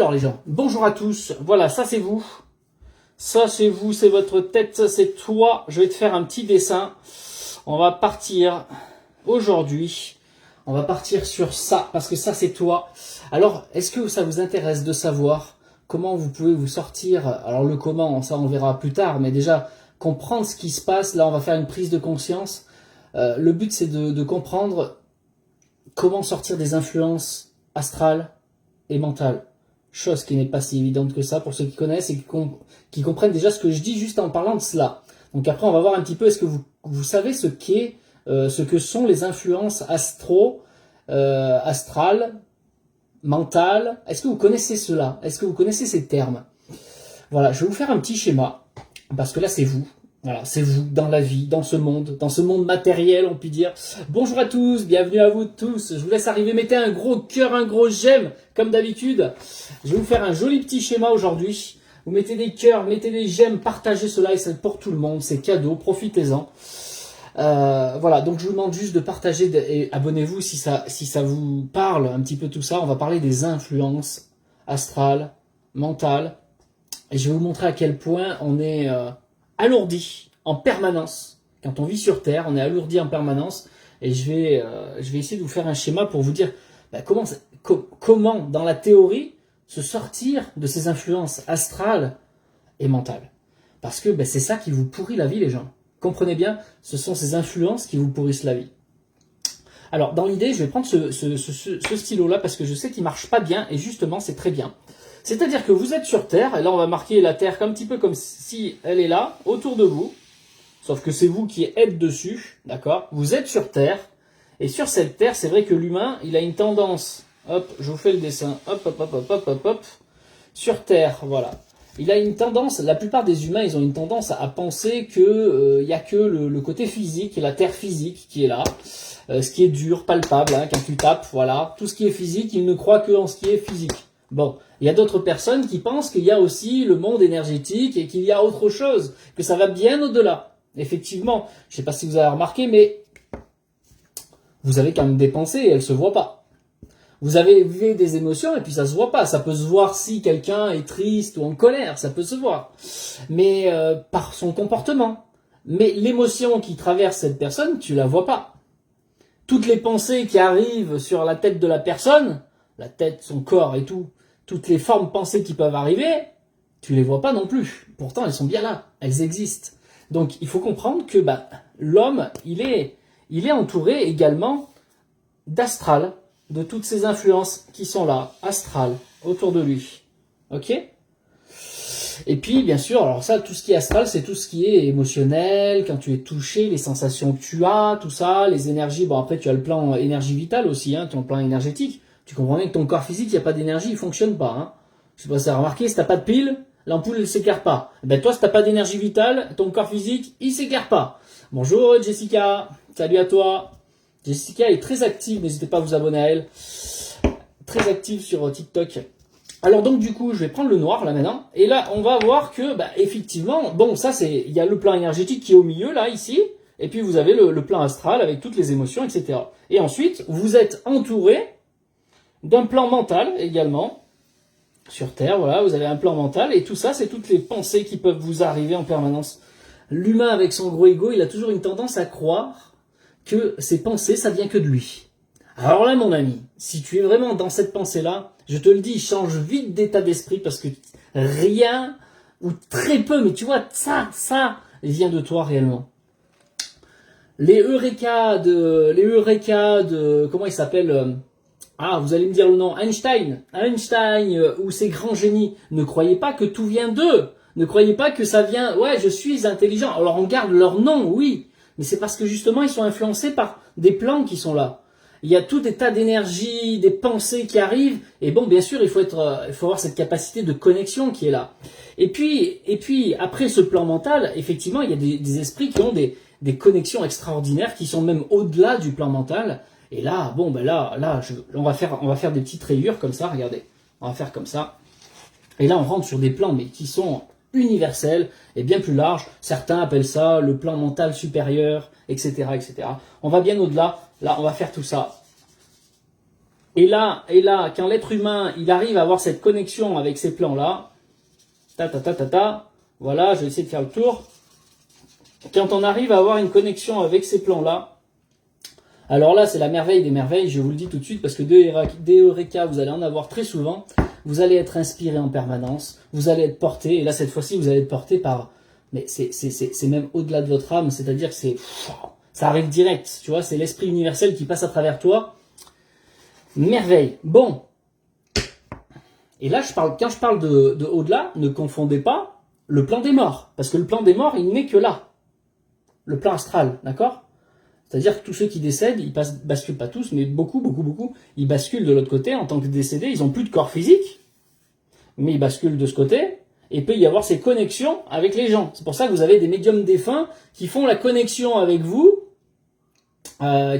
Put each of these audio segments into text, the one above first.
Alors les gens, bonjour à tous, voilà, ça c'est vous, c'est votre tête, ça c'est toi, je vais te faire un petit dessin, on va partir aujourd'hui, on va partir sur ça, parce que ça c'est toi. Alors, est-ce que ça vous intéresse de savoir comment vous pouvez vous sortir, alors le comment, ça on verra plus tard, mais déjà comprendre ce qui se passe, là on va faire une prise de conscience, le but c'est de comprendre comment sortir des influences astrales et mentales. Chose qui n'est pas si évidente que ça pour ceux qui connaissent et qui comprennent déjà ce que je dis juste en parlant de cela. Donc après on va voir un petit peu, est-ce que vous savez ce que sont les influences astrales, mentales. Est-ce que vous connaissez cela? Est-ce que vous connaissez ces termes? Voilà, je vais vous faire un petit schéma, parce que là c'est vous. Voilà, c'est vous dans la vie, dans ce monde matériel, on peut dire. Bonjour à tous, bienvenue à vous tous. Je vous laisse arriver, mettez un gros cœur, un gros j'aime, comme d'habitude. Je vais vous faire un joli petit schéma aujourd'hui. Vous mettez des cœurs, mettez des j'aime, partagez cela et c'est pour tout le monde, c'est cadeau, profitez-en. Voilà, donc je vous demande juste de partager et abonnez-vous si ça vous parle un petit peu tout ça. On va parler des influences astrales, mentales. Et je vais vous montrer à quel point on est alourdi en permanence. Quand on vit sur Terre, on est alourdi en permanence. Et je vais essayer de vous faire un schéma pour vous dire comment, dans la théorie, se sortir de ces influences astrales et mentales. Parce que c'est ça qui vous pourrit la vie, les gens. Comprenez bien, ce sont ces influences qui vous pourrissent la vie. Alors, dans l'idée, je vais prendre ce stylo-là parce que je sais qu'il marche pas bien et justement, c'est très bien. C'est-à-dire que vous êtes sur Terre, et là on va marquer la Terre un petit peu comme si elle est là, autour de vous, sauf que c'est vous qui êtes dessus, d'accord? Vous êtes sur Terre, et sur cette Terre, c'est vrai que l'humain, il a une tendance, hop, je vous fais le dessin, hop, sur Terre, voilà. Il a une tendance, la plupart des humains, ils ont une tendance à penser que y a que le côté physique, la Terre physique qui est là, ce qui est dur, palpable, hein, quand tu tapes, voilà, tout ce qui est physique, ils ne croient que en ce qui est physique. Bon, il y a d'autres personnes qui pensent qu'il y a aussi le monde énergétique et qu'il y a autre chose, que ça va bien au-delà. Effectivement, je ne sais pas si vous avez remarqué, mais vous avez quand même des pensées et elles ne se voient pas. Vous avez des émotions et puis ça ne se voit pas. Ça peut se voir si quelqu'un est triste ou en colère, ça peut se voir. Mais par son comportement. Mais l'émotion qui traverse cette personne, tu ne la vois pas. Toutes les pensées qui arrivent sur la tête de la personne, la tête, son corps et tout, toutes les formes pensées qui peuvent arriver, tu les vois pas non plus. Pourtant, elles sont bien là, elles existent. Donc, il faut comprendre que l'homme, il est entouré également d'astral, de toutes ces influences qui sont là, astrales, autour de lui. Ok? Et puis, bien sûr, alors ça, tout ce qui est astral, c'est tout ce qui est émotionnel, quand tu es touché, les sensations que tu as, tout ça, les énergies. Bon, après, tu as le plan énergie vitale aussi, hein, ton plan énergétique. Tu comprends bien que ton corps physique, il n'y a pas d'énergie, il ne fonctionne pas. Hein. Je sais pas si tu as remarqué, si tu n'as pas de pile, l'ampoule ne s'éclaire pas. Toi, si tu n'as pas d'énergie vitale, ton corps physique, il ne s'éclaire pas. Bonjour Jessica, salut à toi. Jessica est très active, n'hésitez pas à vous abonner à elle. Très active sur TikTok. Alors donc du coup, je vais prendre le noir là maintenant. Et là, on va voir que, effectivement, bon, ça c'est, il y a le plan énergétique qui est au milieu là, ici. Et puis vous avez le plan astral avec toutes les émotions, etc. Et ensuite, vous êtes entouré d'un plan mental également, sur Terre, voilà, vous avez un plan mental, et tout ça, c'est toutes les pensées qui peuvent vous arriver en permanence. L'humain, avec son gros ego, il a toujours une tendance à croire que ses pensées, ça vient que de lui. Alors là, mon ami, si tu es vraiment dans cette pensée-là, je te le dis, change vite d'état d'esprit, parce que rien, ou très peu, mais tu vois, ça vient de toi réellement. Les eureka de, comment il s'appelle vous allez me dire le nom, Einstein, ou ces grands génies, ne croyez pas que tout vient d'eux. Ne croyez pas que ça vient, je suis intelligent. Alors on garde leur nom, oui, mais c'est parce que justement ils sont influencés par des plans qui sont là. Il y a tout des tas d'énergie, des pensées qui arrivent, et bon, bien sûr, il faut avoir cette capacité de connexion qui est là. Et puis après ce plan mental, effectivement, il y a des esprits qui ont des connexions extraordinaires qui sont même au-delà du plan mental. Et là, on va faire des petites rayures comme ça, regardez. On va faire comme ça. Et là, on rentre sur des plans, mais qui sont universels et bien plus larges. Certains appellent ça le plan mental supérieur, etc., etc. On va bien au-delà. Là, on va faire tout ça. Et là, quand l'être humain, il arrive à avoir cette connexion avec ces plans-là, voilà, je vais essayer de faire le tour. Quand on arrive à avoir une connexion avec ces plans-là, alors là, c'est la merveille des merveilles, je vous le dis tout de suite, parce que des Eureka, vous allez en avoir très souvent. Vous allez être inspiré en permanence, vous allez être porté, et là, cette fois-ci, vous allez être porté par... Mais c'est même au-delà de votre âme, c'est-à-dire que ça arrive direct, tu vois, c'est l'esprit universel qui passe à travers toi. Merveille. Bon. Et là, quand je parle de au-delà, ne confondez pas le plan des morts, parce que le plan des morts, il n'est que là. Le plan astral, d'accord? C'est-à-dire que tous ceux qui décèdent, ils basculent pas tous, mais beaucoup, ils basculent de l'autre côté en tant que décédés, ils n'ont plus de corps physique, mais ils basculent de ce côté, et il peut y avoir ces connexions avec les gens. C'est pour ça que vous avez des médiums défunts qui font la connexion avec vous,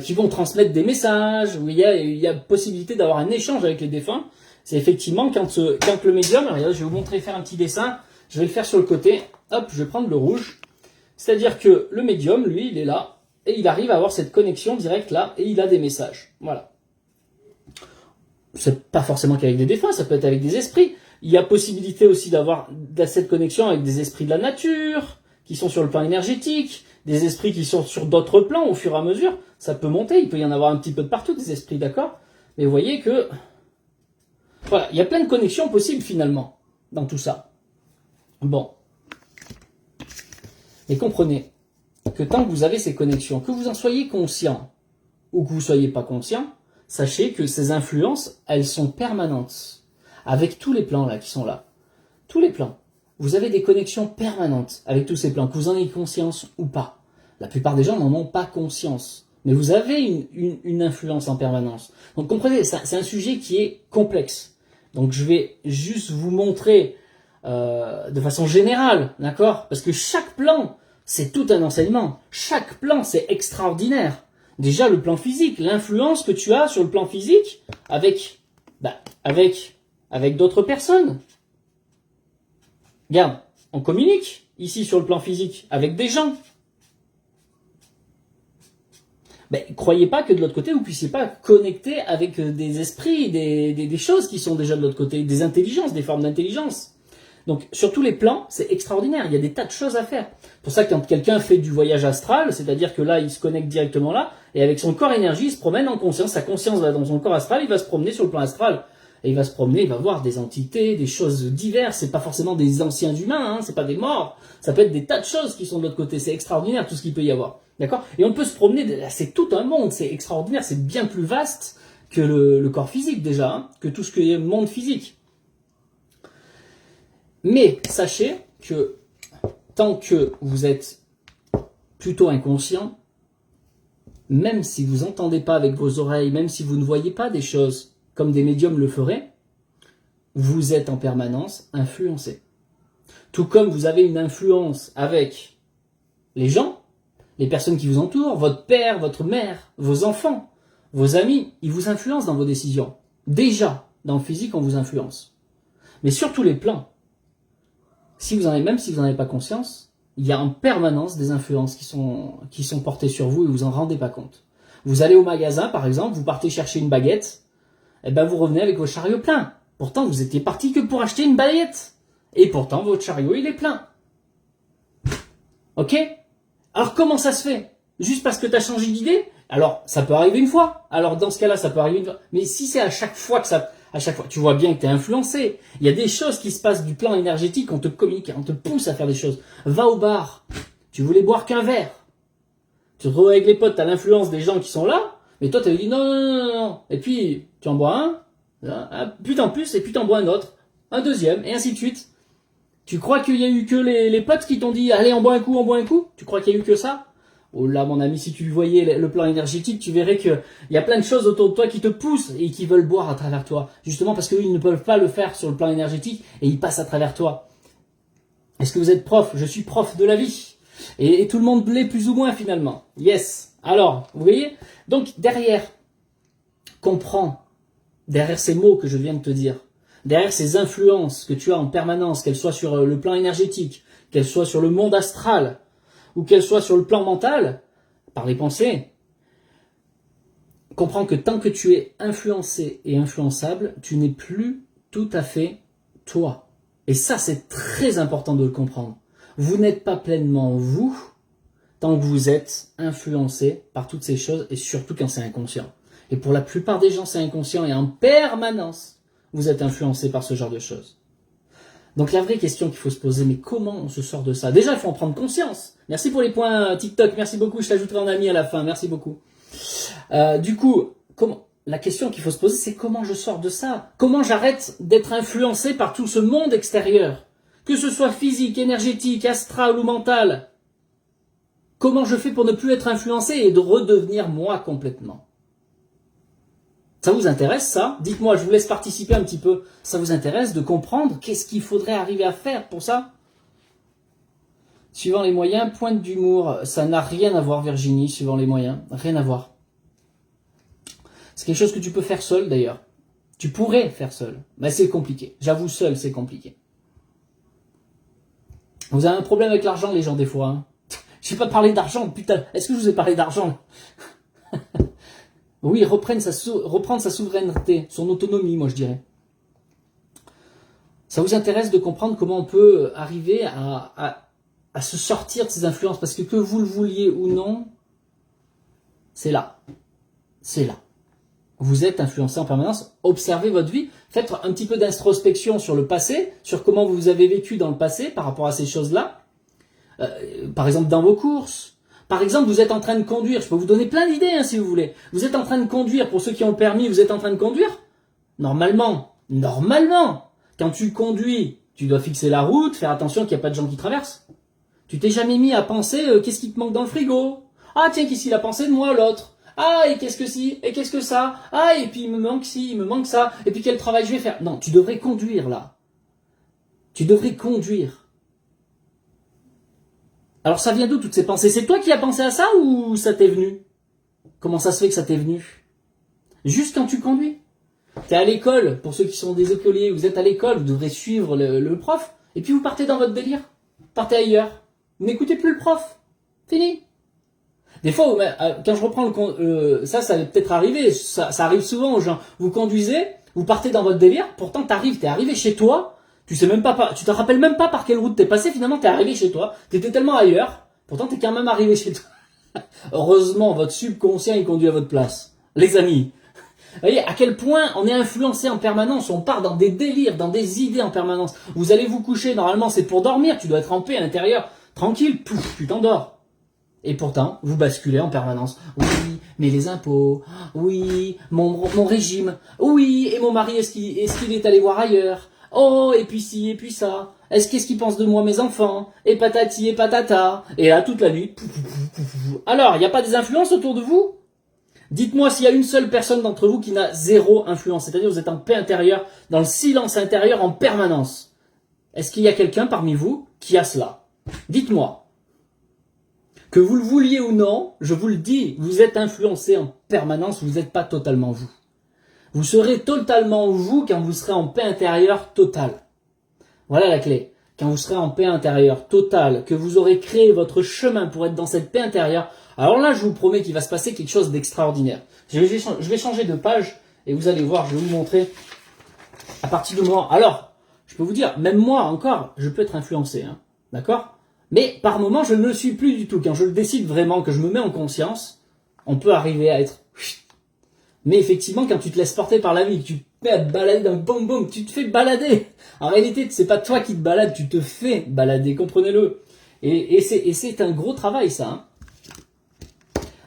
qui vont transmettre des messages, où il y a possibilité d'avoir un échange avec les défunts. C'est effectivement quand le médium, regardez, je vais vous montrer faire un petit dessin, je vais le faire sur le côté, hop, je vais prendre le rouge. C'est-à-dire que le médium, lui, il est là, et il arrive à avoir cette connexion directe là, et il a des messages. Voilà. C'est pas forcément qu'avec des défunts, ça peut être avec des esprits. Il y a possibilité aussi d'avoir cette connexion avec des esprits de la nature, qui sont sur le plan énergétique, des esprits qui sont sur d'autres plans au fur et à mesure. Ça peut monter, il peut y en avoir un petit peu de partout, des esprits, d'accord? Mais vous voyez que... Voilà, il y a plein de connexions possibles finalement, dans tout ça. Bon. Mais comprenez que tant que vous avez ces connexions, que vous en soyez conscient ou que vous ne soyez pas conscient, sachez que ces influences, elles sont permanentes. Avec tous les plans là qui sont là. Tous les plans. Vous avez des connexions permanentes avec tous ces plans, que vous en ayez conscience ou pas. La plupart des gens n'en ont pas conscience. Mais vous avez une influence en permanence. Donc comprenez, c'est un sujet qui est complexe. Donc je vais juste vous montrer de façon générale, d'accord? Parce que chaque plan, c'est tout un enseignement. Chaque plan, c'est extraordinaire. Déjà, le plan physique, l'influence que tu as sur le plan physique avec d'autres personnes. Regarde, on communique ici sur le plan physique avec des gens. Ben, croyez pas que de l'autre côté, vous puissiez pas connecter avec des esprits, des choses qui sont déjà de l'autre côté, des intelligences, des formes d'intelligence. Donc, sur tous les plans, c'est extraordinaire. Il y a des tas de choses à faire. C'est pour ça que quand quelqu'un fait du voyage astral, c'est-à-dire que là, il se connecte directement là, et avec son corps énergie, il se promène en conscience. Sa conscience va dans son corps astral, il va se promener sur le plan astral. Et il va se promener, il va voir des entités, des choses diverses. C'est pas forcément des anciens humains, hein, c'est pas des morts. Ça peut être des tas de choses qui sont de l'autre côté. C'est extraordinaire tout ce qu'il peut y avoir. D'accord? Et on peut se promener, c'est tout un monde, c'est extraordinaire, c'est bien plus vaste que le corps physique déjà, hein, que tout ce qui est monde physique. Mais sachez que tant que vous êtes plutôt inconscient, même si vous n'entendez pas avec vos oreilles, même si vous ne voyez pas des choses comme des médiums le feraient, vous êtes en permanence influencé. Tout comme vous avez une influence avec les gens, les personnes qui vous entourent, votre père, votre mère, vos enfants, vos amis, ils vous influencent dans vos décisions. Déjà, dans le physique, on vous influence. Mais sur tous les plans, même si vous n'en avez pas conscience, il y a en permanence des influences qui sont portées sur vous et vous en rendez pas compte. Vous allez au magasin, par exemple, vous partez chercher une baguette, et ben vous revenez avec votre chariot plein. Pourtant, vous étiez parti que pour acheter une baguette. Et pourtant, votre chariot, il est plein. Ok? Alors, comment ça se fait? Juste parce que tu as changé d'idée? Alors, ça peut arriver une fois. Alors, dans ce cas-là, ça peut arriver une fois. Mais si c'est à chaque fois tu vois bien que tu es influencé. Il y a des choses qui se passent du plan énergétique, on te communique, on te pousse à faire des choses. Va au bar. Tu voulais boire qu'un verre. Tu te retrouves avec les potes, tu as l'influence des gens qui sont là. Mais toi, tu avais dit non. Et puis, tu en bois puis t'en plus, et puis t'en bois un autre, un deuxième, et ainsi de suite. Tu crois qu'il y a eu que les potes qui t'ont dit, allez, on boit un coup? Tu crois qu'il y a eu que ça? Oh là, mon ami, si tu voyais le plan énergétique, tu verrais qu'il y a plein de choses autour de toi qui te poussent et qui veulent boire à travers toi. Justement parce qu'eux, ils ne peuvent pas le faire sur le plan énergétique et ils passent à travers toi. Est-ce que vous êtes prof? Je suis prof de la vie. Et tout le monde l'est plus ou moins finalement. Yes. Alors, vous voyez? Donc, derrière ces mots que je viens de te dire, derrière ces influences que tu as en permanence, qu'elles soient sur le plan énergétique, qu'elles soient sur le monde astral, ou qu'elles soient sur le plan mental, par les pensées, comprends que tant que tu es influencé et influençable, tu n'es plus tout à fait toi. Et ça, c'est très important de le comprendre. Vous n'êtes pas pleinement vous tant que vous êtes influencé par toutes ces choses et surtout quand c'est inconscient. Et pour la plupart des gens, c'est inconscient et en permanence, vous êtes influencé par ce genre de choses. Donc la vraie question qu'il faut se poser, mais comment on se sort de ça? Déjà, il faut en prendre conscience. Merci pour les points TikTok, merci beaucoup, je t'ajouterai en ami à la fin, merci beaucoup. Du coup, la question qu'il faut se poser, c'est comment je sors de ça? Comment j'arrête d'être influencé par tout ce monde extérieur? Que ce soit physique, énergétique, astral ou mental. Comment je fais pour ne plus être influencé et de redevenir moi complètement? Ça vous intéresse ça? Dites-moi, je vous laisse participer un petit peu. Ça vous intéresse de comprendre qu'est-ce qu'il faudrait arriver à faire pour ça? Suivant les moyens, pointe d'humour, ça n'a rien à voir Virginie, suivant les moyens, rien à voir. C'est quelque chose que tu peux faire seul d'ailleurs. Tu pourrais faire seul, mais c'est compliqué. J'avoue, seul, c'est compliqué. Vous avez un problème avec l'argent, les gens, des fois. Hein. Je n'ai pas parlé d'argent, putain. Est-ce que je vous ai parlé d'argent? Oui, reprendre sa souveraineté, son autonomie, moi je dirais. Ça vous intéresse de comprendre comment on peut arriver à se sortir de ces influences? Parce que vous le vouliez ou non, c'est là. C'est là. Vous êtes influencé en permanence. Observez votre vie. Faites un petit peu d'introspection sur le passé, sur comment vous avez vécu dans le passé par rapport à ces choses-là. Par exemple, dans vos courses. Par exemple, vous êtes en train de conduire. Je peux vous donner plein d'idées si vous voulez. Vous êtes en train de conduire. Pour ceux qui ont le permis, vous êtes en train de conduire. Normalement, quand tu conduis, tu dois fixer la route, faire attention qu'il n'y a pas de gens qui traversent. Tu t'es jamais mis à penser qu'est-ce qui te manque dans le frigo? Ah tiens, qu'est-ce qu'il a pensé de moi l'autre? Ah, et qu'est-ce que si? Et qu'est-ce que ça? Ah, et puis il me manque ci, il me manque ça. Et puis quel travail je vais faire? Non, tu devrais conduire là. Tu devrais conduire. Alors ça vient d'où toutes ces pensées? C'est toi qui as pensé à ça ou ça t'est venu? Comment ça se fait que ça t'est venu? Juste quand tu conduis. T'es à l'école, pour ceux qui sont des écoliers, vous êtes à l'école, vous devrez suivre le prof. Et puis vous partez dans votre délire. Partez ailleurs. Vous n'écoutez plus le prof. Fini. Des fois, quand je reprends ça va peut-être arriver, ça arrive souvent aux gens. Vous conduisez, vous partez dans votre délire, pourtant t'es arrivé chez toi, tu te rappelles même pas par quelle route t'es passé, finalement t'es arrivé chez toi, t'étais tellement ailleurs, pourtant t'es quand même arrivé chez toi. Heureusement, votre subconscient il conduit à votre place. Les amis, vous voyez à quel point on est influencé en permanence, on part dans des délires, dans des idées en permanence. Vous allez vous coucher, normalement c'est pour dormir, tu dois être en paix à l'intérieur, tranquille, pouf, tu t'endors. Et pourtant, vous basculez en permanence. Oui, mais les impôts. Oui, mon régime. Oui, et mon mari, est-ce qu'il est allé voir ailleurs? Oh, et puis ci, et puis ça. Qu'est-ce qu'ils pensent de moi, mes enfants? Et patati, et patata. Et là, toute la nuit. Alors, il n'y a pas des influences autour de vous? Dites-moi s'il y a une seule personne d'entre vous qui n'a zéro influence. C'est-à-dire, vous êtes en paix intérieure, dans le silence intérieur en permanence. Est-ce qu'il y a quelqu'un parmi vous qui a cela? Dites-moi. Que vous le vouliez ou non, je vous le dis, vous êtes influencé en permanence, vous n'êtes pas totalement vous. Vous serez totalement vous quand vous serez en paix intérieure totale. Voilà la clé. Quand vous serez en paix intérieure totale, que vous aurez créé votre chemin pour être dans cette paix intérieure, alors là, je vous promets qu'il va se passer quelque chose d'extraordinaire. Je vais changer de page et vous allez voir, je vais vous montrer à partir du moment... Alors, je peux vous dire, même moi encore, je peux être influencé, hein, d'accord ? Mais par moment, je ne le suis plus du tout. Quand je le décide vraiment, que je me mets en conscience, on peut arriver à être... Mais effectivement, quand tu te laisses porter par la vie, que tu te mets à te balader d'un boum, tu te fais balader. En réalité, c'est pas toi qui te balades, tu te fais balader, comprenez-le. Et c'est un gros travail, ça. Hein.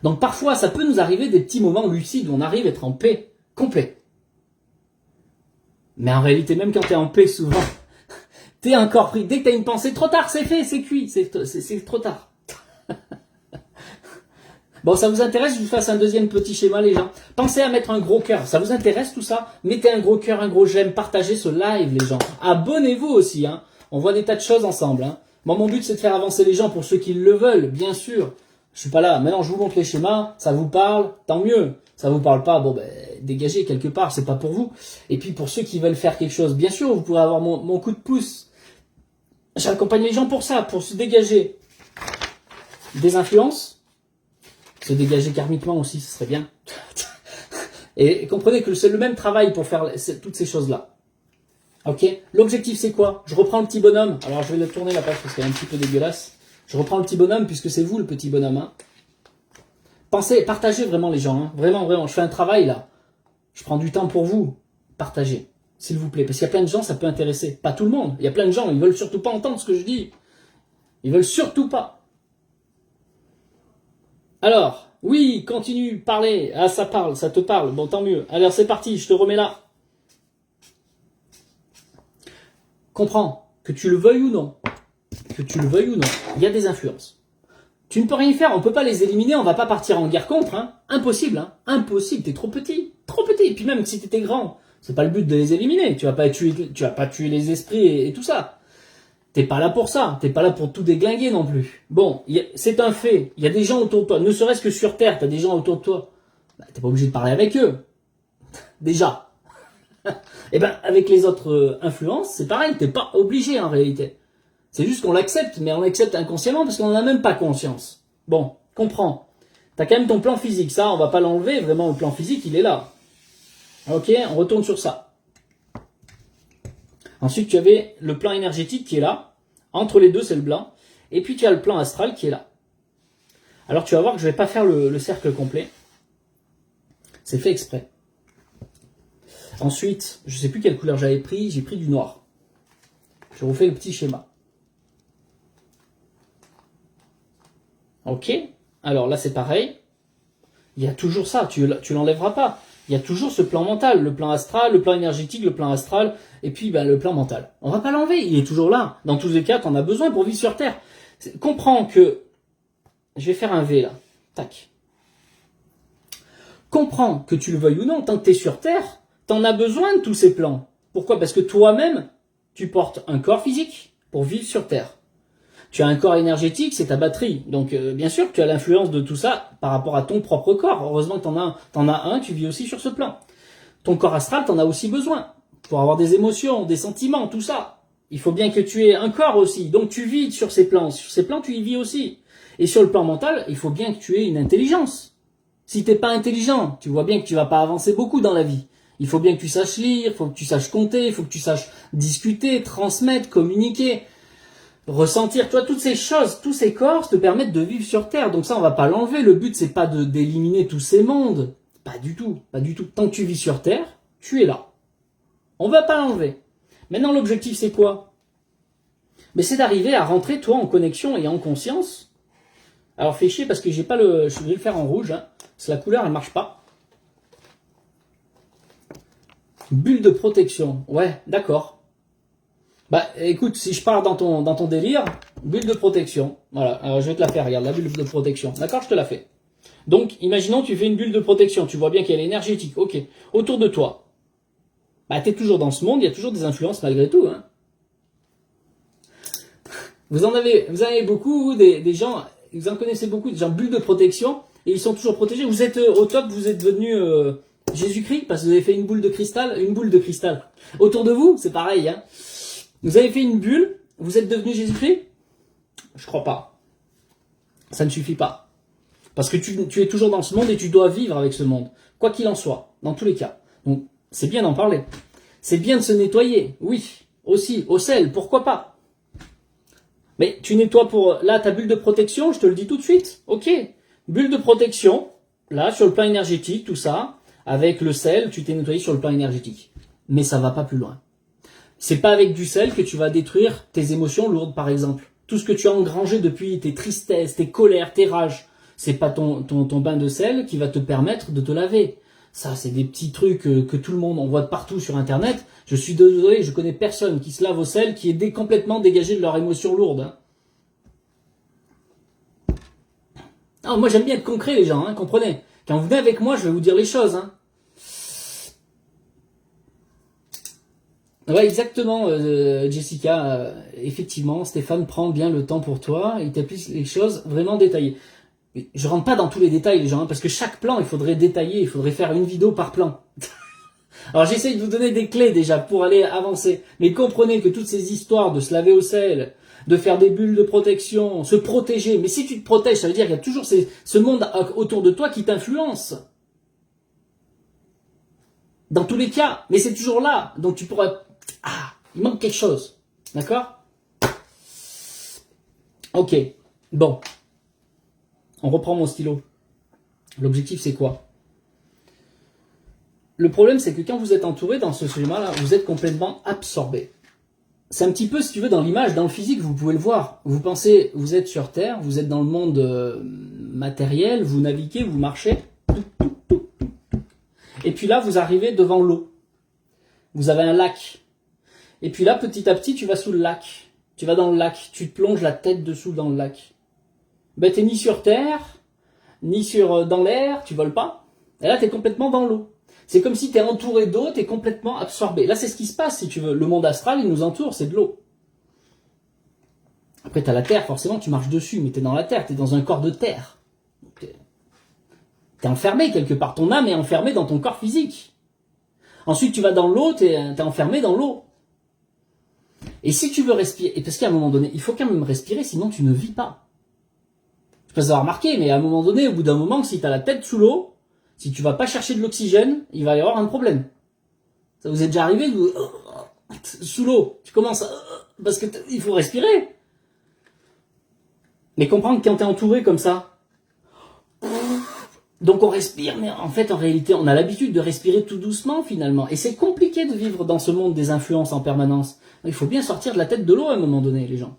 Donc parfois, ça peut nous arriver des petits moments lucides où on arrive à être en paix complet. Mais en réalité, même quand tu es en paix, souvent... T'es encore pris. Dès que t'as une pensée, trop tard, c'est fait, c'est cuit, c'est trop tard. Bon, ça vous intéresse que je vous fasse un deuxième petit schéma, les gens? Pensez à mettre un gros cœur. Ça vous intéresse tout ça? Mettez un gros cœur, un gros j'aime, partagez ce live, les gens. Abonnez-vous aussi, hein. On voit des tas de choses ensemble, hein. Moi, mon but, c'est de faire avancer les gens pour ceux qui le veulent, bien sûr. Je suis pas là. Maintenant, je vous montre les schémas. Ça vous parle? Tant mieux. Ça vous parle pas? Bon, ben, dégagez quelque part. C'est pas pour vous. Et puis, pour ceux qui veulent faire quelque chose, bien sûr, vous pourrez avoir mon coup de pouce. J'accompagne les gens pour ça, pour se dégager des influences, se dégager karmiquement aussi, ce serait bien. Et comprenez que c'est le même travail pour faire toutes ces choses-là. Ok? L'objectif, c'est quoi? Je reprends le petit bonhomme. Alors, je vais le tourner la page parce qu'elle est un petit peu dégueulasse. Je reprends le petit bonhomme puisque c'est vous le petit bonhomme. Hein. Pensez, partagez vraiment les gens. Hein. Vraiment, vraiment. Je fais un travail là. Je prends du temps pour vous. Partagez, s'il vous plaît. Parce qu'il y a plein de gens, ça peut intéresser. Pas tout le monde. Il y a plein de gens, ils veulent surtout pas entendre ce que je dis. Ils veulent surtout pas. Alors, oui, continue, parlez. Ah, ça parle, ça te parle. Bon, tant mieux. Alors, c'est parti, je te remets là. Comprends, que tu le veuilles ou non. Que tu le veuilles ou non. Il y a des influences. Tu ne peux rien faire, on ne peut pas les éliminer, on va pas partir en guerre contre. Hein. Impossible, hein. Impossible, t'es trop petit. Trop petit. Et puis même si t'étais grand, c'est pas le but de les éliminer. Tu vas pas tuer les esprits et tout ça. T'es pas là pour ça, t'es pas là pour tout déglinguer non plus. Bon, c'est un fait, il y a des gens autour de toi, ne serait-ce que sur Terre, t'as des gens autour de toi. Bah, t'es pas obligé de parler avec eux, déjà. Et ben avec les autres influences, c'est pareil, t'es pas obligé en réalité. C'est juste qu'on l'accepte, mais on l'accepte inconsciemment parce qu'on n'en a même pas conscience. Bon, comprends. T'as quand même ton plan physique, ça, on va pas l'enlever, vraiment le plan physique, il est là. Ok, on retourne sur ça. Ensuite, tu avais le plan énergétique qui est là. Entre les deux, c'est le blanc. Et puis, tu as le plan astral qui est là. Alors, tu vas voir que je ne vais pas faire le cercle complet. C'est fait exprès. Ensuite, je ne sais plus quelle couleur j'avais pris. J'ai pris du noir. Je refais le petit schéma. Ok. Alors là, c'est pareil. Il y a toujours ça. Tu l'enlèveras pas. Il y a toujours ce plan mental, le plan astral, le plan énergétique, le plan astral, et puis le plan mental. On va pas l'enlever, il est toujours là. Dans tous les cas, tu en as besoin pour vivre sur Terre. Comprends que... Je vais faire un V là. Tac. Comprends que tu le veuilles ou non, tant que tu es sur Terre, tu en as besoin de tous ces plans. Pourquoi? Parce que toi-même, tu portes un corps physique pour vivre sur Terre. Tu as un corps énergétique, c'est ta batterie. Donc bien sûr que tu as l'influence de tout ça par rapport à ton propre corps. Heureusement que t'en as un, tu vis aussi sur ce plan. Ton corps astral, t'en as aussi besoin. Pour avoir des émotions, des sentiments, tout ça. Il faut bien que tu aies un corps aussi. Donc tu vis sur ces plans. Sur ces plans, tu y vis aussi. Et sur le plan mental, il faut bien que tu aies une intelligence. Si t'es pas intelligent, tu vois bien que tu vas pas avancer beaucoup dans la vie. Il faut bien que tu saches lire, il faut que tu saches compter, il faut que tu saches discuter, transmettre, communiquer. Ressentir, toi, toutes ces choses, tous ces corps te permettent de vivre sur Terre. Donc ça, on va pas l'enlever. Le but, c'est pas d'éliminer tous ces mondes. Pas du tout, pas du tout. Tant que tu vis sur Terre, tu es là. On va pas l'enlever. Maintenant, l'objectif, c'est quoi? Mais c'est d'arriver à rentrer, toi, en connexion et en conscience. Alors, fais chier parce que j'ai pas le... Je vais le faire en rouge, hein. Parce que la couleur, elle marche pas. Bulle de protection. Ouais, d'accord. Bah écoute, si je pars dans ton délire, bulle de protection. Voilà, alors je vais te la faire, regarde, la bulle de protection. D'accord, je te la fais. Donc, imaginons tu fais une bulle de protection, tu vois bien qu'elle est énergétique, ok. Autour de toi, bah t'es toujours dans ce monde, il y a toujours des influences malgré tout. Hein. Vous en avez beaucoup, des gens, vous en connaissez beaucoup, des gens bulles de protection, et ils sont toujours protégés. Vous êtes au top, vous êtes devenu Jésus-Christ, parce que vous avez fait une boule de cristal. Autour de vous, c'est pareil, hein. Vous avez fait une bulle, vous êtes devenu Jésus-Christ? Je crois pas. Ça ne suffit pas. Parce que tu es toujours dans ce monde et tu dois vivre avec ce monde. Quoi qu'il en soit, dans tous les cas. Donc, c'est bien d'en parler. C'est bien de se nettoyer, oui. Aussi, au sel, pourquoi pas? Mais tu nettoies pour... Là, ta bulle de protection, je te le dis tout de suite. Ok. Bulle de protection, là, sur le plan énergétique, tout ça. Avec le sel, tu t'es nettoyé sur le plan énergétique. Mais ça va pas plus loin. C'est pas avec du sel que tu vas détruire tes émotions lourdes, par exemple. Tout ce que tu as engrangé depuis, tes tristesses, tes colères, tes rages, c'est pas ton bain de sel qui va te permettre de te laver. Ça, c'est des petits trucs que tout le monde, on voit de partout sur Internet. Je suis désolé, je connais personne qui se lave au sel, qui est complètement dégagé de leurs émotions lourdes. Hein. Non, moi, j'aime bien être concret, les gens, hein, comprenez. Quand vous venez avec moi, je vais vous dire les choses. Hein. Ouais, exactement, Jessica. Effectivement, Stéphane prend bien le temps pour toi. Il t'applique les choses vraiment détaillées. Je rentre pas dans tous les détails, les gens, hein, parce que chaque plan, il faudrait détailler. Il faudrait faire une vidéo par plan. Alors, j'essaye de vous donner des clés déjà pour aller avancer. Mais comprenez que toutes ces histoires de se laver au sel, de faire des bulles de protection, se protéger. Mais si tu te protèges, ça veut dire qu'il y a toujours ce monde autour de toi qui t'influence. Dans tous les cas, mais c'est toujours là. Donc tu pourrais... Ah, il manque quelque chose. D'accord? Ok, bon. On reprend mon stylo. L'objectif, c'est quoi? Le problème, c'est que quand vous êtes entouré dans ce schéma-là, vous êtes complètement absorbé. C'est un petit peu, si tu veux, dans l'image, dans le physique, vous pouvez le voir. Vous pensez, vous êtes sur Terre, vous êtes dans le monde matériel, vous naviguez, vous marchez. Et puis là, vous arrivez devant l'eau. Vous avez un lac. Et puis là, petit à petit, tu vas sous le lac. Tu vas dans le lac. Tu te plonges la tête dessous dans le lac. Ben, t'es ni sur Terre, ni dans l'air, tu voles pas. Et là, t'es complètement dans l'eau. C'est comme si t'es entouré d'eau, t'es complètement absorbé. Là, c'est ce qui se passe, si tu veux. Le monde astral, il nous entoure, c'est de l'eau. Après, t'as la terre, forcément, tu marches dessus, mais t'es dans la terre, t'es dans un corps de terre. T'es enfermé quelque part. Ton âme est enfermée dans ton corps physique. Ensuite, tu vas dans l'eau, t'es enfermé dans l'eau. Et si tu veux respirer, et parce qu'à un moment donné, il faut quand même respirer, sinon tu ne vis pas. Je peux avoir remarqué, mais à un moment donné, au bout d'un moment, si t'as la tête sous l'eau, si tu vas pas chercher de l'oxygène, il va y avoir un problème. Ça vous est déjà arrivé sous l'eau, tu commences parce que il faut respirer. Mais comprendre que quand t'es entouré comme ça, donc on respire, mais en fait, en réalité, on a l'habitude de respirer tout doucement finalement. Et c'est compliqué de vivre dans ce monde des influences en permanence. Il faut bien sortir de la tête de l'eau à un moment donné, les gens.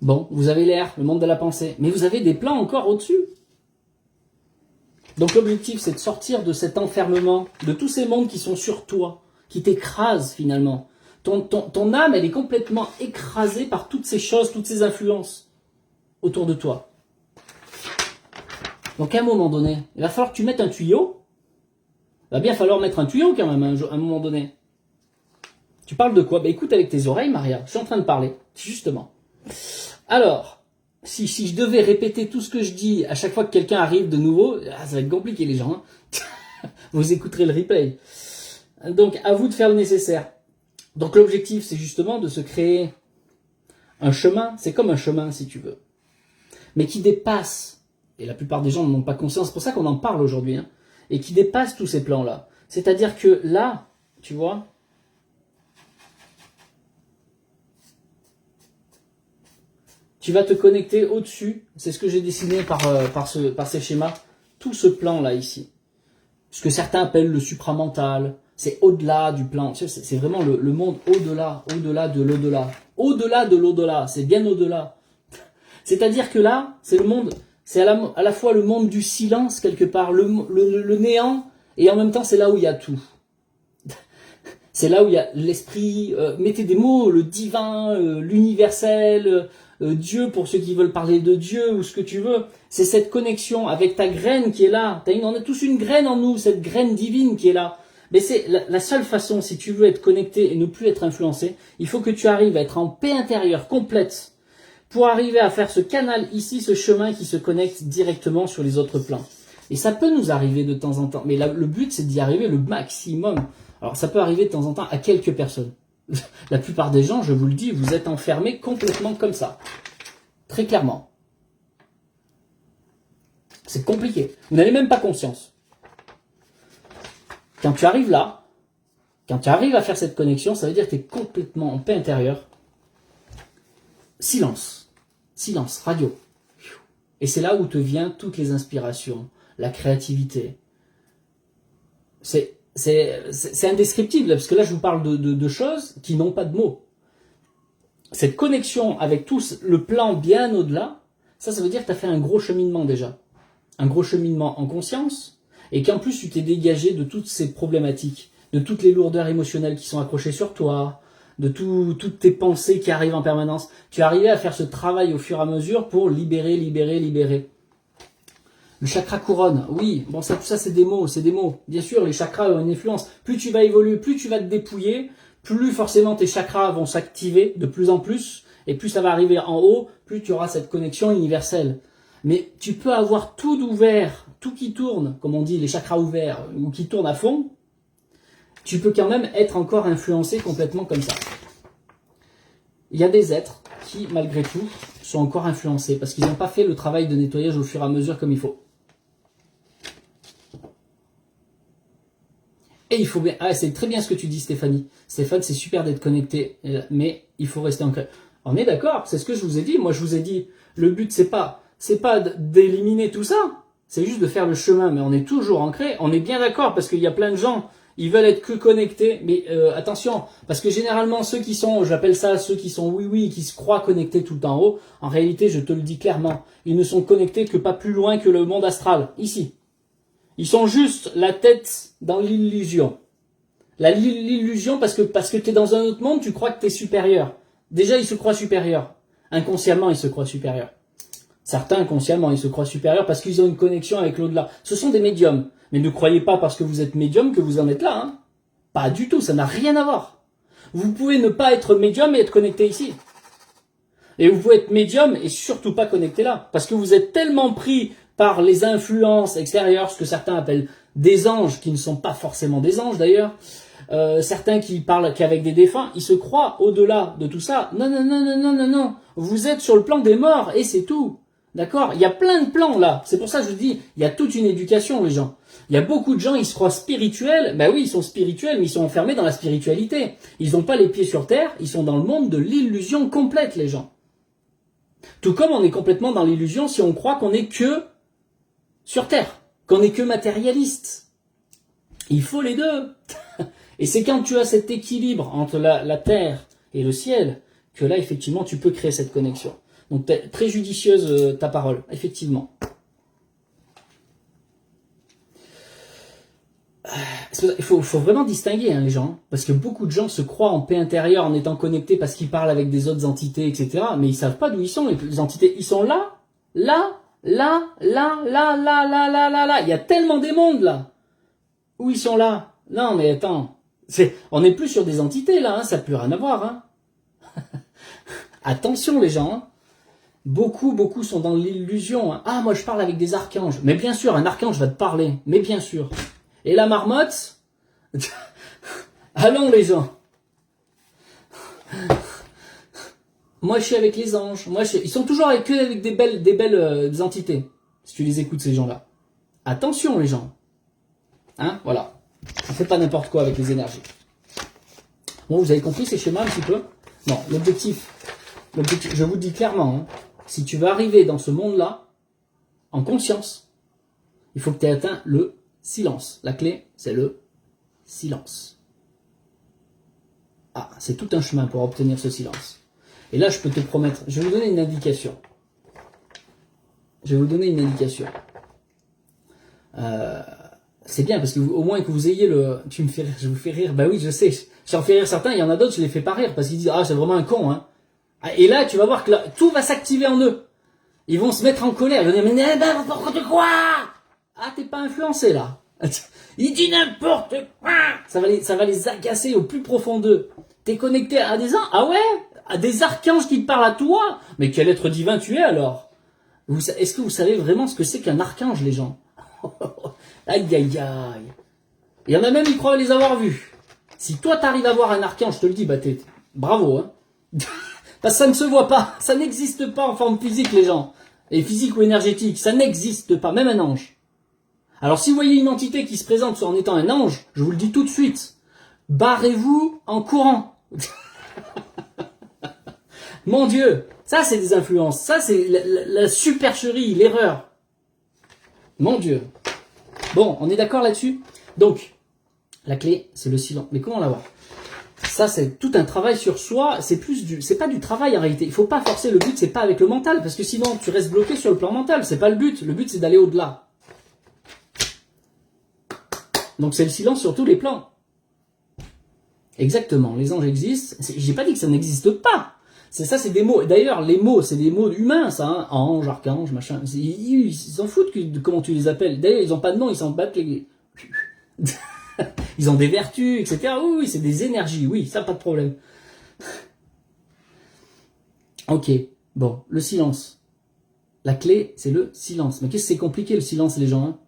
Bon, vous avez l'air, le monde de la pensée, mais vous avez des plans encore au-dessus. Donc l'objectif, c'est de sortir de cet enfermement, de tous ces mondes qui sont sur toi, qui t'écrasent finalement. Ton âme, elle est complètement écrasée par toutes ces choses, toutes ces influences autour de toi. Donc à un moment donné, il va falloir que tu mettes un tuyau. Il va bien falloir mettre un tuyau quand même, à un moment donné. Tu parles de quoi? Ben écoute avec tes oreilles, Maria, je suis en train de parler, justement. Alors, si je devais répéter tout ce que je dis à chaque fois que quelqu'un arrive de nouveau, ça va être compliqué les gens. Hein. Vous écouterez le replay. Donc à vous de faire le nécessaire. Donc l'objectif, c'est justement de se créer un chemin. C'est comme un chemin, si tu veux. Mais qui dépasse, et la plupart des gens n'en ont pas conscience, c'est pour ça qu'on en parle aujourd'hui, hein, et qui dépasse tous ces plans-là. C'est-à-dire que là, tu vois, tu vas te connecter au-dessus, c'est ce que j'ai dessiné par ces schémas, tout ce plan-là ici. Ce que certains appellent le supramental, c'est au-delà du plan, c'est vraiment le monde au-delà, au-delà de l'au-delà. Au-delà de l'au-delà, c'est bien au-delà. C'est-à-dire que là, c'est le monde, c'est à la fois le monde du silence quelque part, le néant, et en même temps c'est là où il y a tout. C'est là où il y a l'esprit, mettez des mots, le divin, l'universel, Dieu pour ceux qui veulent parler de Dieu ou ce que tu veux. C'est cette connexion avec ta graine qui est là. On a tous une graine en nous, cette graine divine qui est là. Mais c'est la seule façon, si tu veux être connecté et ne plus être influencé, il faut que tu arrives à être en paix intérieure complète pour arriver à faire ce canal ici, ce chemin qui se connecte directement sur les autres plans. Et ça peut nous arriver de temps en temps, mais le but c'est d'y arriver le maximum. Alors ça peut arriver de temps en temps à quelques personnes. La plupart des gens, je vous le dis, vous êtes enfermés complètement comme ça. Très clairement. C'est compliqué. Vous n'avez même pas conscience. Quand tu arrives là, quand tu arrives à faire cette connexion, ça veut dire que tu es complètement en paix intérieure. Silence. Silence, radio. Et c'est là où te viennent toutes les inspirations, la créativité. C'est indescriptible, parce que là, je vous parle de choses qui n'ont pas de mots. Cette connexion avec tout le plan bien au-delà, ça veut dire que tu as fait un gros cheminement déjà. Un gros cheminement en conscience, et qu'en plus, tu t'es dégagé de toutes ces problématiques, de toutes les lourdeurs émotionnelles qui sont accrochées sur toi, de toutes tes pensées qui arrivent en permanence. Tu es arrivé à faire ce travail au fur et à mesure pour libérer. Le chakra couronne, oui, bon ça tout ça c'est des mots. Bien sûr, les chakras ont une influence. Plus tu vas évoluer, plus tu vas te dépouiller, plus forcément tes chakras vont s'activer de plus en plus, et plus ça va arriver en haut, plus tu auras cette connexion universelle. Mais tu peux avoir tout ouvert, tout qui tourne, comme on dit, les chakras ouverts, ou qui tournent à fond, tu peux quand même être encore influencé complètement comme ça. Il y a des êtres qui, malgré tout, sont encore influencés, parce qu'ils n'ont pas fait le travail de nettoyage au fur et à mesure comme il faut. Et il faut bien... Ah, c'est très bien ce que tu dis, Stéphanie. Stéphane, c'est super d'être connecté, mais il faut rester ancré. On est d'accord, c'est ce que je vous ai dit. Moi, je vous ai dit, le but, c'est pas d'éliminer tout ça. C'est juste de faire le chemin, mais on est toujours ancré. On est bien d'accord, parce qu'il y a plein de gens, ils veulent être que connectés. Mais attention, parce que généralement, ceux qui sont, j'appelle ça ceux qui sont oui, qui se croient connectés tout en haut, en réalité, je te le dis clairement, ils ne sont connectés que pas plus loin que le monde astral, ici. Ils sont juste la tête dans l'illusion. L'illusion parce que tu es dans un autre monde, tu crois que tu es supérieur. Déjà, ils se croient supérieurs. Inconsciemment, ils se croient supérieurs. Certains, inconsciemment, ils se croient supérieurs parce qu'ils ont une connexion avec l'au-delà. Ce sont des médiums. Mais ne croyez pas parce que vous êtes médium que vous en êtes là. Hein. Pas du tout, ça n'a rien à voir. Vous pouvez ne pas être médium et être connecté ici. Et vous pouvez être médium et surtout pas connecté là. Parce que vous êtes tellement pris par les influences extérieures, ce que certains appellent des anges, qui ne sont pas forcément des anges d'ailleurs, certains qui parlent qu'avec des défunts, ils se croient au-delà de tout ça. Non, non, non, non, non, non, non. Vous êtes sur le plan des morts et c'est tout. D'accord? Il y a plein de plans là. C'est pour ça que je vous dis, il y a toute une éducation les gens. Il y a beaucoup de gens, ils se croient spirituels. Ben oui, ils sont spirituels, mais ils sont enfermés dans la spiritualité. Ils n'ont pas les pieds sur terre, ils sont dans le monde de l'illusion complète les gens. Tout comme on est complètement dans l'illusion si on croit qu'on n'est que sur terre, qu'on n'est que matérialiste. Il faut les deux. Et c'est quand tu as cet équilibre entre la terre et le ciel que là, effectivement, tu peux créer cette connexion. Donc, très judicieuse ta parole, effectivement. Il faut vraiment distinguer les gens, parce que beaucoup de gens se croient en paix intérieure en étant connectés parce qu'ils parlent avec des autres entités, etc. Mais ils savent pas d'où ils sont, les entités. Ils sont là, là, là, là, là, là, là, là, là, là. Il y a tellement des mondes là. Où ils sont là? Non, mais attends. On n'est plus sur des entités là, hein, ça n'a plus rien à voir. Hein. Attention les gens. Hein. Beaucoup sont dans l'illusion. Hein. Ah, moi je parle avec des archanges. Mais bien sûr, un archange va te parler. Mais bien sûr. Et la marmotte? Allons les gens. Moi je suis avec les anges. Ils sont toujours avec des belles entités. Si tu les écoutes ces gens-là. Attention les gens. Hein, voilà. Ne faites pas n'importe quoi avec les énergies. Bon, vous avez compris ces schémas un petit peu? Non, l'objectif, je vous le dis clairement, hein, si tu veux arriver dans ce monde-là, en conscience, il faut que tu aies atteint le silence. La clé, c'est le silence. Ah, c'est tout un chemin pour obtenir ce silence. Et là, je peux te promettre, je vais vous donner une indication. C'est bien parce que au moins que vous ayez le... Tu me fais rire, je vous fais rire. Bah oui, je sais. J'en fais rire certains, il y en a d'autres, je les fais pas rire parce qu'ils disent ah c'est vraiment un con. Hein. Et là, tu vas voir que là, tout va s'activer en eux. Ils vont se mettre en colère. Ils vont dire mais n'importe quoi. Ah t'es pas influencé là. Il dit n'importe quoi. Ça va les agacer au plus profond d'eux. T'es connecté à des anges? Ah ouais? À des archanges qui te parlent à toi? Mais quel être divin tu es alors? Est-ce que vous savez vraiment ce que c'est qu'un archange les gens? Aïe aïe aïe. Il y en a même qui croient les avoir vus. Si toi t'arrives à voir un archange, je te le dis, bah bravo. Hein. Parce que ça ne se voit pas, ça n'existe pas en forme physique les gens. Et physique ou énergétique, ça n'existe pas, même un ange. Alors si vous voyez une entité qui se présente en étant un ange, je vous le dis tout de suite, barrez-vous en courant. Mon Dieu, ça c'est des influences, ça c'est la supercherie, l'erreur. Mon Dieu. Bon, on est d'accord là-dessus? Donc, la clé, c'est le silence. Mais comment l'avoir? Ça, c'est tout un travail sur soi. C'est pas du travail en réalité. Il faut pas forcer. Le but, c'est pas avec le mental, parce que sinon, tu restes bloqué sur le plan mental. C'est pas le but. Le but, c'est d'aller au-delà. Donc, c'est le silence sur tous les plans. Exactement. Les anges existent. J'ai pas dit que ça n'existe pas. C'est des mots. D'ailleurs, les mots, c'est des mots humains, ça. Hein. Ange, archange, machin. Ils s'en foutent de comment tu les appelles. D'ailleurs, ils ont pas de nom, ils s'en battent les... Ils ont des vertus, etc. Oui, c'est des énergies. Oui, ça, pas de problème. Ok. Bon, le silence. La clé, c'est le silence. Mais qu'est-ce que c'est compliqué, le silence, les gens, hein?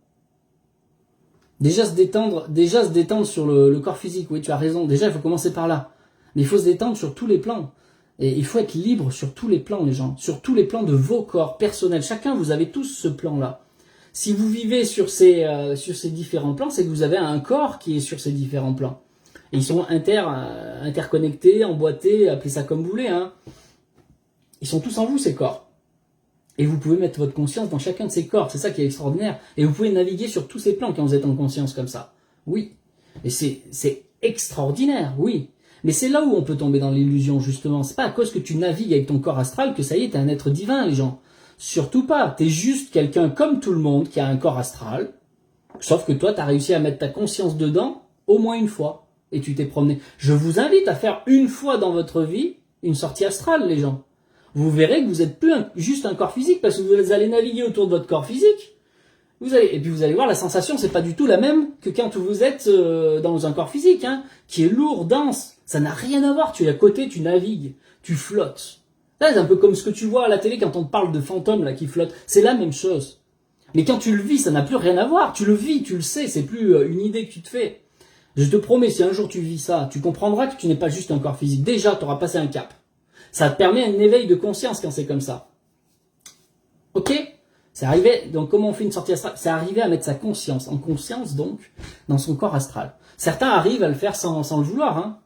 Déjà se détendre sur le corps physique. Oui, tu as raison. Déjà, il faut commencer par là. Mais il faut se détendre sur tous les plans. Et il faut être libre sur tous les plans, les gens. Sur tous les plans de vos corps personnels. Chacun, vous avez tous ce plan-là. Si vous vivez sur ces différents plans, c'est que vous avez un corps qui est sur ces différents plans. Et ils sont interconnectés, emboîtés, appelez ça comme vous voulez. Hein. Ils sont tous en vous, ces corps. Et vous pouvez mettre votre conscience dans chacun de ces corps. C'est ça qui est extraordinaire. Et vous pouvez naviguer sur tous ces plans quand vous êtes en conscience comme ça. Oui. Et c'est extraordinaire, oui. Mais c'est là où on peut tomber dans l'illusion, justement. C'est pas à cause que tu navigues avec ton corps astral que ça y est, t'es un être divin, les gens. Surtout pas. T'es juste quelqu'un comme tout le monde qui a un corps astral. Sauf que toi, t'as réussi à mettre ta conscience dedans au moins une fois. Et tu t'es promené. Je vous invite à faire une fois dans votre vie une sortie astrale, les gens. Vous verrez que vous n'êtes plus juste un corps physique parce que vous allez naviguer autour de votre corps physique. Et puis vous allez voir, la sensation, c'est pas du tout la même que quand vous êtes dans un corps physique, hein, qui est lourd, dense. Ça n'a rien à voir. Tu es à côté, tu navigues, tu flottes. C'est un peu comme ce que tu vois à la télé quand on te parle de fantômes là qui flottent. C'est la même chose. Mais quand tu le vis, ça n'a plus rien à voir. Tu le vis, tu le sais. C'est plus une idée que tu te fais. Je te promets, si un jour tu vis ça, tu comprendras que tu n'es pas juste un corps physique. Déjà, tu auras passé un cap. Ça te permet un éveil de conscience quand c'est comme ça. Ok ? C'est arrivé, donc comment on fait une sortie astrale ? C'est arriver à mettre sa conscience, en conscience donc, dans son corps astral. Certains arrivent à le faire sans le vouloir. Hein.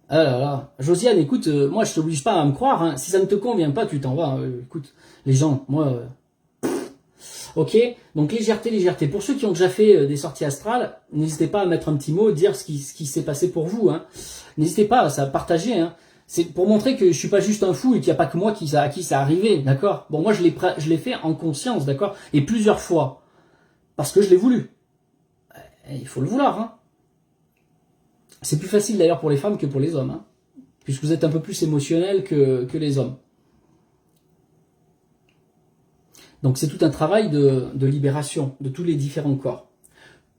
Ah là là. Josiane, écoute, moi je t'oblige pas à me croire. Hein. Si ça ne te convient pas, tu t'en vas. Écoute, les gens, moi... Ok, donc légèreté, légèreté. Pour ceux qui ont déjà fait des sorties astrales, n'hésitez pas à mettre un petit mot, dire ce qui s'est passé pour vous. Hein. N'hésitez pas à partager. Hein. C'est pour montrer que je suis pas juste un fou et qu'il n'y a pas que moi à qui ça arrivé, d'accord. Bon, moi je l'ai fait en conscience, d'accord, et plusieurs fois parce que je l'ai voulu. Il faut le vouloir. Hein. C'est plus facile d'ailleurs pour les femmes que pour les hommes, hein, puisque vous êtes un peu plus émotionnel que les hommes. Donc c'est tout un travail de libération de tous les différents corps.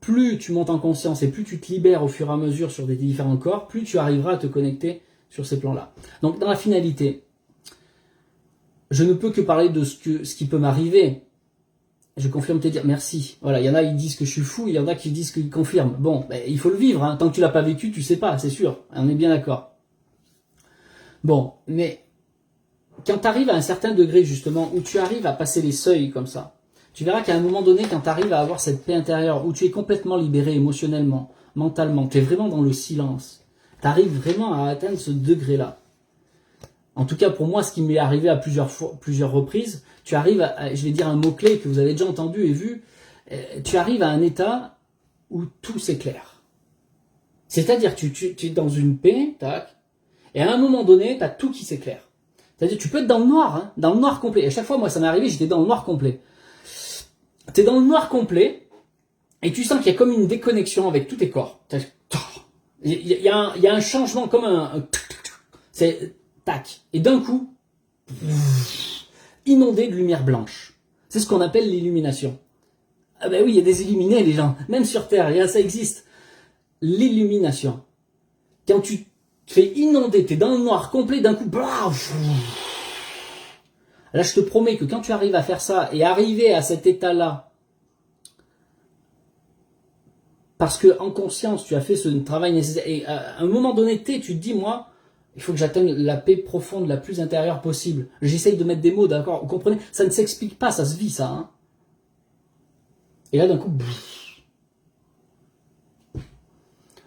Plus tu montes en conscience et plus tu te libères au fur et à mesure sur des différents corps, plus tu arriveras à te connecter sur ces plans-là. Donc dans la finalité, je ne peux que parler de ce qui peut m'arriver. Je confirme te dire merci. Voilà, il y en a qui disent que je suis fou, il y en a qui disent qu'ils confirment. Bon, ben, il faut le vivre. Hein. Tant que tu l'as pas vécu, tu sais pas, c'est sûr. On est bien d'accord. Bon, mais quand tu arrives à un certain degré justement, où tu arrives à passer les seuils comme ça, tu verras qu'à un moment donné, quand tu arrives à avoir cette paix intérieure, où tu es complètement libéré émotionnellement, mentalement, tu es vraiment dans le silence, tu arrives vraiment à atteindre ce degré-là. En tout cas, pour moi, ce qui m'est arrivé à plusieurs reprises, tu arrives à, je vais dire un mot-clé que vous avez déjà entendu et vu, tu arrives à un état où tout s'éclaire. C'est-à-dire, tu es dans une paix, tac, et à un moment donné, tu as tout qui s'éclaire. C'est-à-dire, tu peux être dans le noir, hein, dans le noir complet. Et à chaque fois, moi, ça m'est arrivé, j'étais dans le noir complet. T'es dans le noir complet, et tu sens qu'il y a comme une déconnexion avec tous tes corps. Il y a un changement comme c'est tac. Et d'un coup, inondé de lumière blanche. C'est ce qu'on appelle l'illumination. Ah ben oui, il y a des illuminés, les gens. Même sur Terre, ça existe. L'illumination. Quand tu te fais inonder, t'es dans le noir complet, d'un coup, là, je te promets que quand tu arrives à faire ça et arriver à cet état-là, parce que en conscience, tu as fait ce travail nécessaire, et à un moment donné, tu te dis, moi, il faut que j'atteigne la paix profonde, la plus intérieure possible. J'essaye de mettre des mots, d'accord, vous comprenez? Ça ne s'explique pas, ça se vit, ça. Hein. Et là, d'un coup,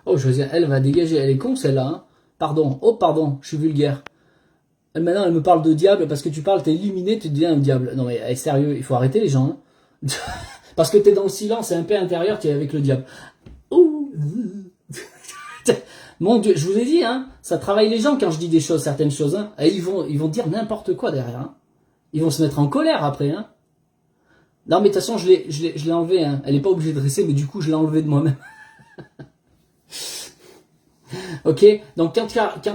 oh, je veux dire, elle va dégager, elle est con, celle-là. Hein. Pardon, oh pardon, je suis vulgaire. Maintenant, elle me parle de diable parce que tu parles, t'es illuminé, tu deviens un diable. Non mais sérieux, il faut arrêter les gens. Hein. Parce que t'es dans le silence et un peu intérieur, t'es avec le diable. Ouh. Mon Dieu, je vous ai dit, hein, ça travaille les gens quand je dis des choses, certaines choses. Hein, et ils vont dire n'importe quoi derrière. Hein. Ils vont se mettre en colère après. Hein. Non mais de toute façon, je l'ai enlevé. Hein. Elle n'est pas obligée de rester, mais du coup, je l'ai enlevé de moi-même. Ok, donc quand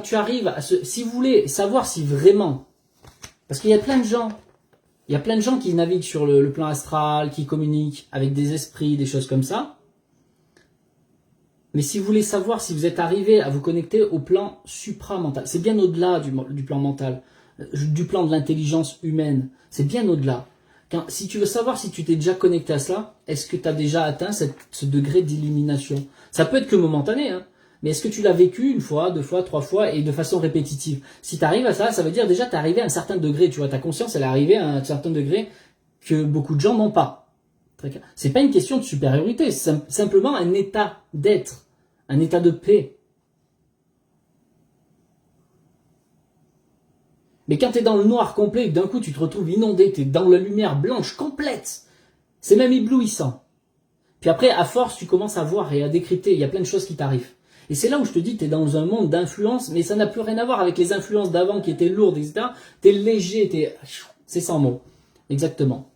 tu arrives à si vous voulez savoir si vraiment, parce qu'il y a plein de gens, qui naviguent sur le plan astral, qui communiquent avec des esprits, des choses comme ça. Mais si vous voulez savoir si vous êtes arrivé à vous connecter au plan supramental, c'est bien au-delà du plan mental, du plan de l'intelligence humaine, c'est bien au-delà. Si tu veux savoir si tu t'es déjà connecté à cela, est-ce que tu as déjà atteint ce degré d'illumination? Ça peut être que momentané, hein. Mais est-ce que tu l'as vécu une fois, deux fois, trois fois et de façon répétitive? Si tu arrives à ça, ça veut dire déjà tu es arrivé à un certain degré, tu vois, ta conscience elle est arrivée à un certain degré que beaucoup de gens n'ont pas. C'est pas une question de supériorité, c'est simplement un état d'être, un état de paix. Mais quand tu es dans le noir complet et que d'un coup tu te retrouves inondé, tu es dans la lumière blanche complète, c'est même éblouissant. Puis après, à force, tu commences à voir et à décrypter, il y a plein de choses qui t'arrivent. Et c'est là où je te dis, tu es dans un monde d'influence, mais ça n'a plus rien à voir avec les influences d'avant qui étaient lourdes, etc. Tu es léger, c'est sans mots. Exactement.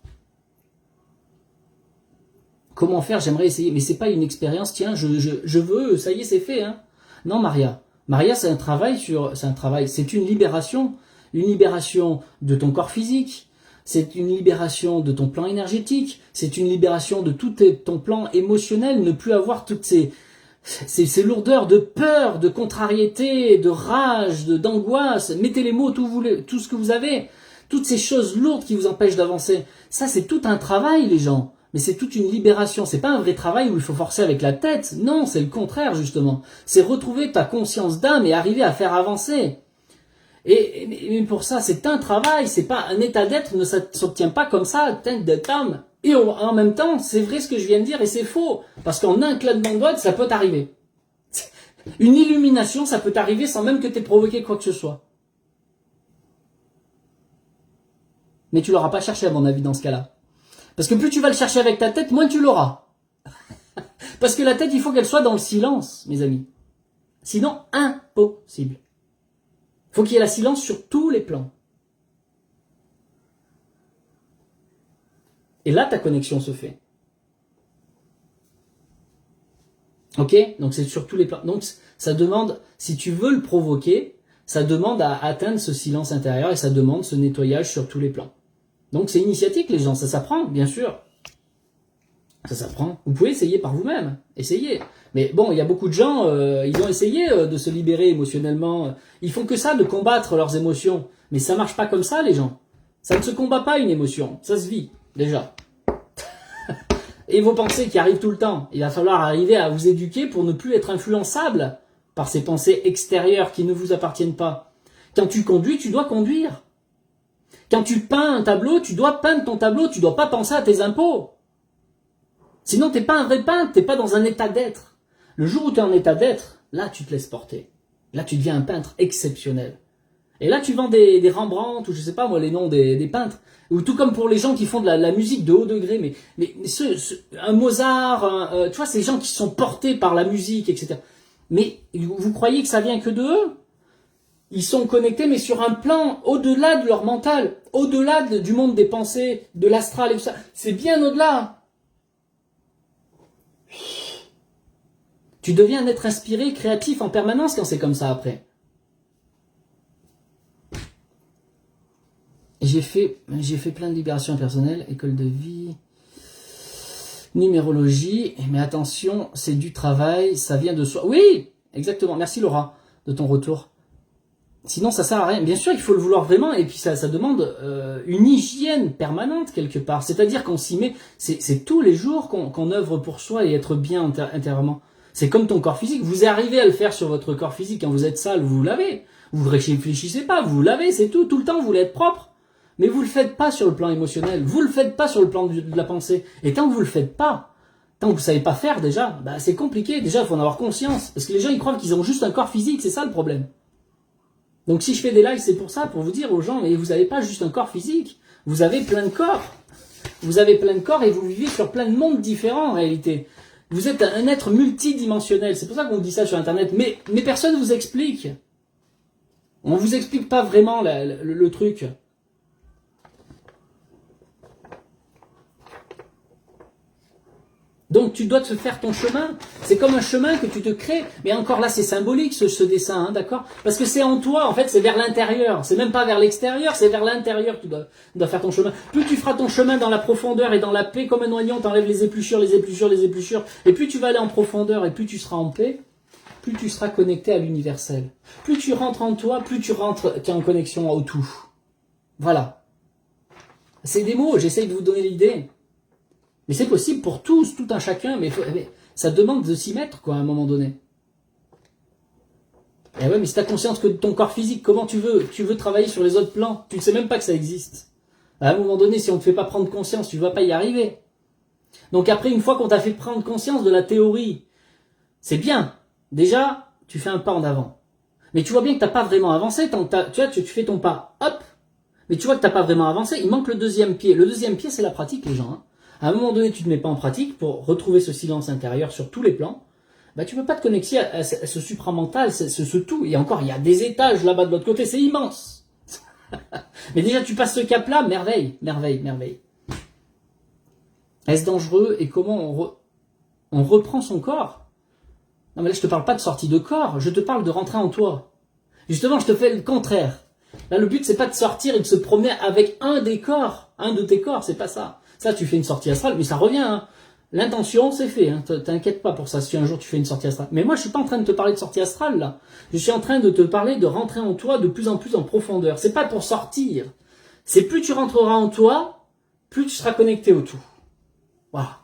Comment faire? J'aimerais essayer, mais c'est pas une expérience, tiens, je veux, ça y est, c'est fait. Hein. Non, Maria. Maria, c'est un travail, c'est une libération de ton corps physique, c'est une libération de ton plan énergétique, c'est une libération de tout ton plan émotionnel, ne plus avoir toutes ces lourdeurs de peur, de contrariété, de rage, d'angoisse. Mettez les mots, tout ce que vous avez, toutes ces choses lourdes qui vous empêchent d'avancer. Ça, c'est tout un travail, les gens. Mais c'est toute une libération. C'est pas un vrai travail où il faut forcer avec la tête. Non, c'est le contraire, justement. C'est retrouver ta conscience d'âme et arriver à faire avancer. Et pour ça, c'est un travail, c'est pas un état d'être, ne s'obtient pas comme ça, tête d'âme. Et en même temps, c'est vrai ce que je viens de dire et c'est faux. Parce qu'en un claquement de doigts, ça peut t'arriver. Une illumination, ça peut t'arriver sans même que tu aies provoqué quoi que ce soit. Mais tu l'auras pas cherché, à mon avis, dans ce cas-là. Parce que plus tu vas le chercher avec ta tête, moins tu l'auras. Parce que la tête, il faut qu'elle soit dans le silence, mes amis. Sinon, impossible. Il faut qu'il y ait la silence sur tous les plans. Et là, ta connexion se fait. Ok? Donc c'est sur tous les plans. Donc ça demande, si tu veux le provoquer, ça demande à atteindre ce silence intérieur et ça demande ce nettoyage sur tous les plans. Donc c'est initiatique, les gens, ça s'apprend, bien sûr. Ça s'apprend. Vous pouvez essayer par vous-même. Essayez. Mais bon, il y a beaucoup de gens, ils ont essayé de se libérer émotionnellement. Ils font que ça, de combattre leurs émotions. Mais ça marche pas comme ça, les gens. Ça ne se combat pas, une émotion. Ça se vit, déjà. Et vos pensées qui arrivent tout le temps. Il va falloir arriver à vous éduquer pour ne plus être influençable par ces pensées extérieures qui ne vous appartiennent pas. Quand tu conduis, tu dois conduire. Quand tu peins un tableau, tu dois peindre ton tableau. Tu dois pas penser à tes impôts. Sinon, t'es pas un vrai peintre, t'es pas dans un état d'être. Le jour où tu es en état d'être, là, tu te laisses porter. Là, tu deviens un peintre exceptionnel. Et là, tu vends des Rembrandt, ou je sais pas moi, les noms des peintres. Ou tout comme pour les gens qui font de la musique de haut degré, mais un Mozart, tu vois, ces gens qui sont portés par la musique, etc. Mais vous croyez que ça vient que de eux? Ils sont connectés, mais sur un plan au-delà de leur mental, au-delà du monde des pensées, de l'astral et tout ça. C'est bien au-delà. Tu deviens un être inspiré, créatif en permanence quand c'est comme ça après. J'ai fait plein de libérations personnelles, école de vie, numérologie, mais attention, c'est du travail, ça vient de soi. Oui, exactement, merci Laura de ton retour. Sinon ça sert à rien. Bien sûr, il faut le vouloir vraiment, et puis ça demande une hygiène permanente quelque part. C'est-à-dire qu'on s'y met, c'est tous les jours qu'on œuvre pour soi et être bien intérieurement. C'est comme ton corps physique, vous arrivez à le faire sur votre corps physique, quand vous êtes sale, vous lavez. Vous ne réfléchissez pas, vous lavez, c'est tout le temps, vous voulez être propre. Mais vous le faites pas sur le plan émotionnel, vous le faites pas sur le plan de la pensée. Et tant que vous le faites pas, tant que vous savez pas faire déjà, bah c'est compliqué. Déjà, il faut en avoir conscience. Parce que les gens, ils croient qu'ils ont juste un corps physique, c'est ça le problème. Donc si je fais des lives, c'est pour ça, pour vous dire aux gens, mais vous n'avez pas juste un corps physique, vous avez plein de corps. Vous avez plein de corps et vous vivez sur plein de mondes différents en réalité. Vous êtes un être multidimensionnel, c'est pour ça qu'on dit ça sur Internet, mais personne ne vous explique. On ne vous explique pas vraiment le truc. Donc tu dois te faire ton chemin. C'est comme un chemin que tu te crées. Mais encore là, c'est symbolique ce dessin, hein, d'accord? Parce que c'est en toi, en fait, c'est vers l'intérieur. C'est même pas vers l'extérieur, c'est vers l'intérieur que tu dois faire ton chemin. Plus tu feras ton chemin dans la profondeur et dans la paix, comme un oignon, t'enlèves les épluchures. Et plus tu vas aller en profondeur et plus tu seras en paix, plus tu seras connecté à l'universel. Plus tu rentres en toi, plus tu es en connexion au tout. Voilà. C'est des mots, j'essaye de vous donner l'idée. Mais c'est possible pour tous, tout un chacun, mais ça demande de s'y mettre, quoi, à un moment donné. Eh ouais, mais si tu as conscience que de ton corps physique, comment tu veux travailler sur les autres plans? Tu ne sais même pas que ça existe. À un moment donné, si on ne te fait pas prendre conscience, tu ne vas pas y arriver. Donc après, une fois qu'on t'a fait prendre conscience de la théorie, c'est bien. Déjà, tu fais un pas en avant. Mais tu vois bien que tu n'as pas vraiment avancé. Tu vois, tu fais ton pas, hop, mais tu vois que tu n'as pas vraiment avancé. Il manque le deuxième pied. Le deuxième pied, c'est la pratique, les gens. Hein. À un moment donné, tu ne te mets pas en pratique pour retrouver ce silence intérieur sur tous les plans. Bah, tu peux pas te connecter à ce supramental, ce tout. Et encore, il y a des étages là-bas de l'autre côté, c'est immense. Mais déjà, tu passes ce cap-là, merveille, merveille, merveille. Est-ce dangereux et comment on reprend son corps? Non mais là, je te parle pas de sortie de corps, je te parle de rentrer en toi. Justement, je te fais le contraire. Là, le but, c'est pas de sortir et de se promener avec un des corps, un de tes corps, c'est pas ça. Ça, tu fais une sortie astrale, mais ça revient, hein. L'intention, c'est fait, hein. T'inquiète pas pour ça si un jour tu fais une sortie astrale. Mais moi, je suis pas en train de te parler de sortie astrale, là. Je suis en train de te parler de rentrer en toi de plus en plus en profondeur. C'est pas pour sortir. C'est plus tu rentreras en toi, plus tu seras connecté au tout. Voilà.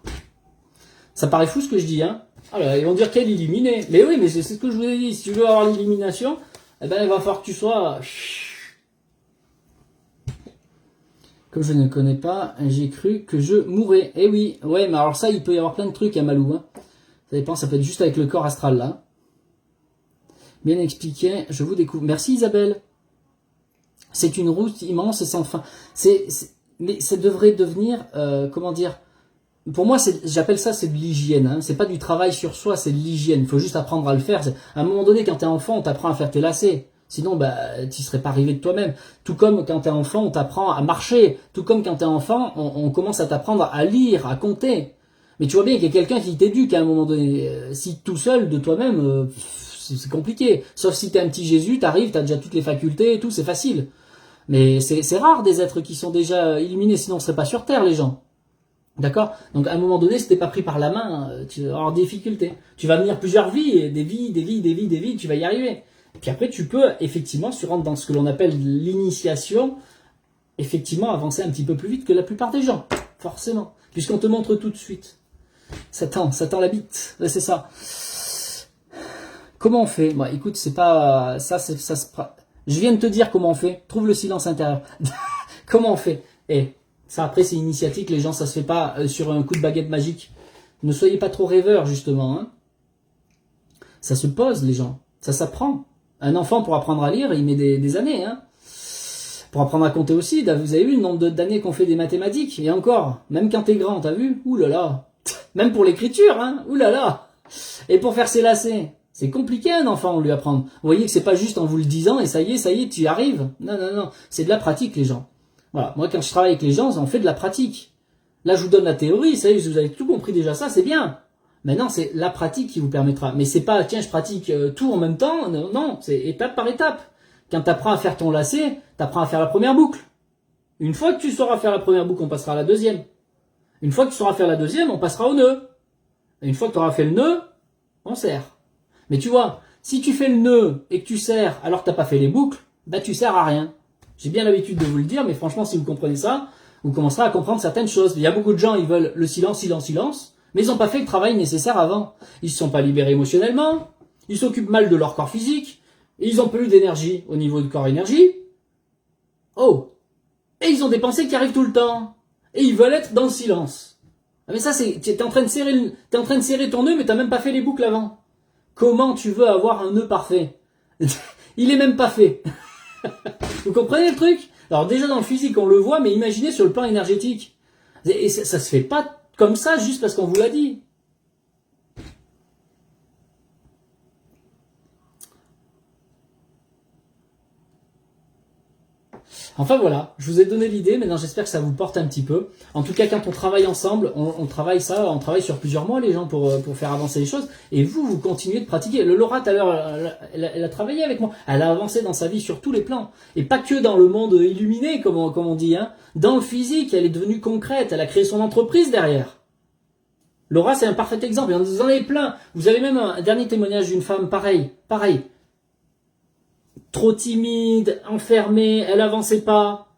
Ça paraît fou ce que je dis, hein. Alors, ils vont dire quel illuminé. Mais oui, mais c'est ce que je vous ai dit. Si tu veux avoir l'illumination, eh ben, il va falloir que tu sois... Comme je ne connais pas, j'ai cru que je mourrais. Eh oui, ouais, mais alors ça, il peut y avoir plein de trucs à Malou. Hein. Ça dépend, ça peut être juste avec le corps astral, là. Bien expliqué, je vous découvre. Merci Isabelle. C'est une route immense et sans fin. Mais ça devrait devenir, comment dire... Pour moi, j'appelle ça, c'est de l'hygiène. Hein. C'est pas du travail sur soi, c'est de l'hygiène. Il faut juste apprendre à le faire. À un moment donné, quand t'es enfant, on t'apprend à faire tes lacets. Sinon, tu serais pas arrivé de toi-même. Tout comme quand t'es enfant, on t'apprend à marcher. Tout comme quand t'es enfant, on commence à t'apprendre à lire, à compter. Mais tu vois bien qu'il y a quelqu'un qui t'éduque à un moment donné. Si tout seul, de toi-même, c'est compliqué. Sauf si t'es un petit Jésus, t'arrives, t'as déjà toutes les facultés et tout, c'est facile. Mais c'est rare des êtres qui sont déjà illuminés, sinon on serait pas sur Terre, les gens. D'accord? Donc à un moment donné, si t'es pas pris par la main, tu vas avoir des difficultés. Tu vas venir plusieurs vies, des vies, tu vas y arriver. Et puis après, tu peux, effectivement, si tu rentres dans ce que l'on appelle l'initiation, effectivement, avancer un petit peu plus vite que la plupart des gens. Forcément. Puisqu'on te montre tout de suite. Satan la bite. Ouais, c'est ça. Comment on fait? Bon, écoute, c'est pas... Je viens de te dire comment on fait. Trouve le silence intérieur. Comment on fait? Ça, après, c'est initiatique. Les gens, ça se fait pas sur un coup de baguette magique. Ne soyez pas trop rêveurs, justement. Hein. Ça se pose, les gens. Ça s'apprend. Un enfant, pour apprendre à lire, il met des années. Hein. Pour apprendre à compter aussi, vous avez vu le nombre d'années qu'on fait des mathématiques. Et encore, même quand t'es grand, t'as vu? Ouh là là. Même pour l'écriture, hein. Ouh là là. Et pour faire ses lacets. C'est compliqué un enfant, lui apprendre. Vous voyez que c'est pas juste en vous le disant et ça y est, tu y arrives. Non. C'est de la pratique, les gens. Voilà. Moi, quand je travaille avec les gens, on fait de la pratique. Là, je vous donne la théorie. Ça y est, vous avez tout compris déjà ça, c'est bien. Maintenant, c'est la pratique qui vous permettra. Mais c'est pas, tiens, je pratique tout en même temps. Non, c'est étape par étape. Quand tu apprends à faire ton lacet, tu apprends à faire la première boucle. Une fois que tu sauras faire la première boucle, on passera à la deuxième. Une fois que tu sauras faire la deuxième, on passera au nœud. Et une fois que tu auras fait le nœud, on serre. Mais tu vois, si tu fais le nœud et que tu serres alors que tu n'as pas fait les boucles, tu sers à rien. J'ai bien l'habitude de vous le dire, mais franchement, si vous comprenez ça, vous commencerez à comprendre certaines choses. Il y a beaucoup de gens, ils veulent le silence, mais ils n'ont pas fait le travail nécessaire avant. Ils ne se sont pas libérés émotionnellement, ils s'occupent mal de leur corps physique, et ils n'ont pas eu d'énergie au niveau du corps énergie. Oh! Et ils ont des pensées qui arrivent tout le temps. Et ils veulent être dans le silence. Ah mais ça, t'es en train de serrer ton nœud, mais t'as même pas fait les boucles avant. Comment tu veux avoir un nœud parfait? Il est même pas fait. Vous comprenez le truc? Alors déjà dans le physique, on le voit, mais imaginez sur le plan énergétique. Et ça se fait pas comme ça juste parce qu'on vous l'a dit. Enfin voilà, je vous ai donné l'idée, maintenant j'espère que ça vous porte un petit peu. En tout cas, quand on travaille ensemble, on travaille sur plusieurs mois les gens pour faire avancer les choses. Et vous continuez de pratiquer. Le Laura tout à l'heure, elle a travaillé avec moi. Elle a avancé dans sa vie sur tous les plans. Et pas que dans le monde illuminé, comme on dit. Hein. Dans le physique, elle est devenue concrète. Elle a créé son entreprise derrière. Laura, c'est un parfait exemple. Vous en avez plein. Vous avez même un dernier témoignage d'une femme pareil. Trop timide, enfermée, elle avançait pas.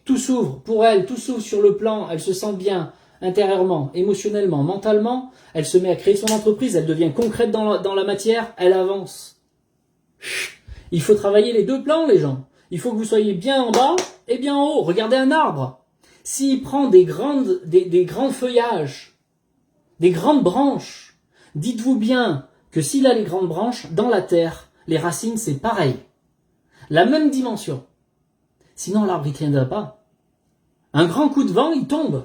Tout s'ouvre pour elle, tout s'ouvre sur le plan, elle se sent bien intérieurement, émotionnellement, mentalement, elle se met à créer son entreprise, elle devient concrète dans la matière, elle avance. Il faut travailler les deux plans, les gens. Il faut que vous soyez bien en bas et bien en haut. Regardez un arbre. S'il prend des grands feuillages, des grandes branches, dites-vous bien que s'il a les grandes branches, dans la terre, les racines, c'est pareil. La même dimension. Sinon, l'arbre, il ne tiendra pas. Un grand coup de vent, il tombe.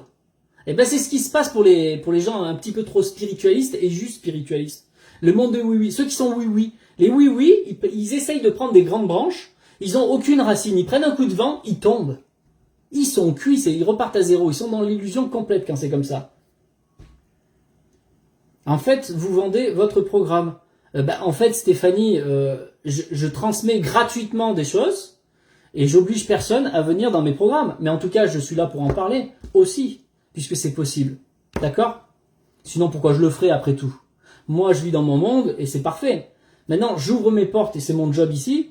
Et ben, c'est ce qui se passe pour les gens un petit peu trop spiritualistes et juste spiritualistes. Le monde de oui-oui. Ceux qui sont oui-oui. Les oui-oui, ils essayent de prendre des grandes branches. Ils n'ont aucune racine. Ils prennent un coup de vent, ils tombent. Ils sont cuits, ils repartent à zéro. Ils sont dans l'illusion complète quand c'est comme ça. En fait, vous vendez votre programme. En fait, Stéphanie, je transmets gratuitement des choses et j'oblige personne à venir dans mes programmes. Mais en tout cas, je suis là pour en parler aussi, puisque c'est possible. D'accord? Sinon, pourquoi je le ferais après tout? Moi, je vis dans mon monde et c'est parfait. Maintenant, j'ouvre mes portes et c'est mon job ici.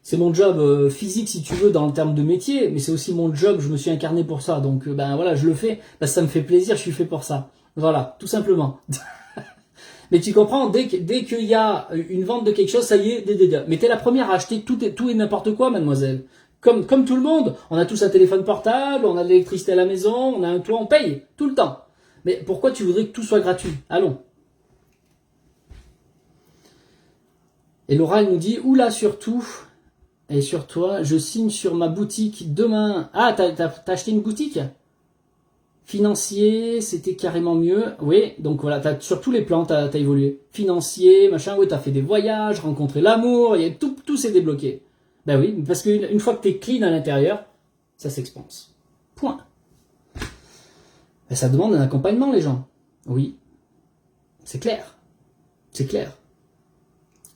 C'est mon job physique, si tu veux, dans le terme de métier, mais c'est aussi mon job, je me suis incarné pour ça. Donc, voilà, je le fais parce que ça me fait plaisir, je suis fait pour ça. Voilà, tout simplement. Mais tu comprends, dès qu'il y a une vente de quelque chose, ça y est, mais t'es la première à acheter tout et n'importe quoi, mademoiselle. Comme tout le monde, on a tous un téléphone portable, on a de l'électricité à la maison, on a un toit, on paye, tout le temps. Mais pourquoi tu voudrais que tout soit gratuit? Allons. Et Laura, elle nous dit, oula, surtout, et sur toi, je signe sur ma boutique demain. Ah, t'as acheté une boutique? Financier, c'était carrément mieux. Oui, donc voilà, sur tous les plans, t'as évolué. Financier, machin, oui, t'as fait des voyages, rencontré l'amour, tout s'est débloqué. Ben oui, parce qu'une fois que t'es clean à l'intérieur, ça s'expanse. Point. Ben, ça demande un accompagnement, les gens. Oui. C'est clair. C'est clair.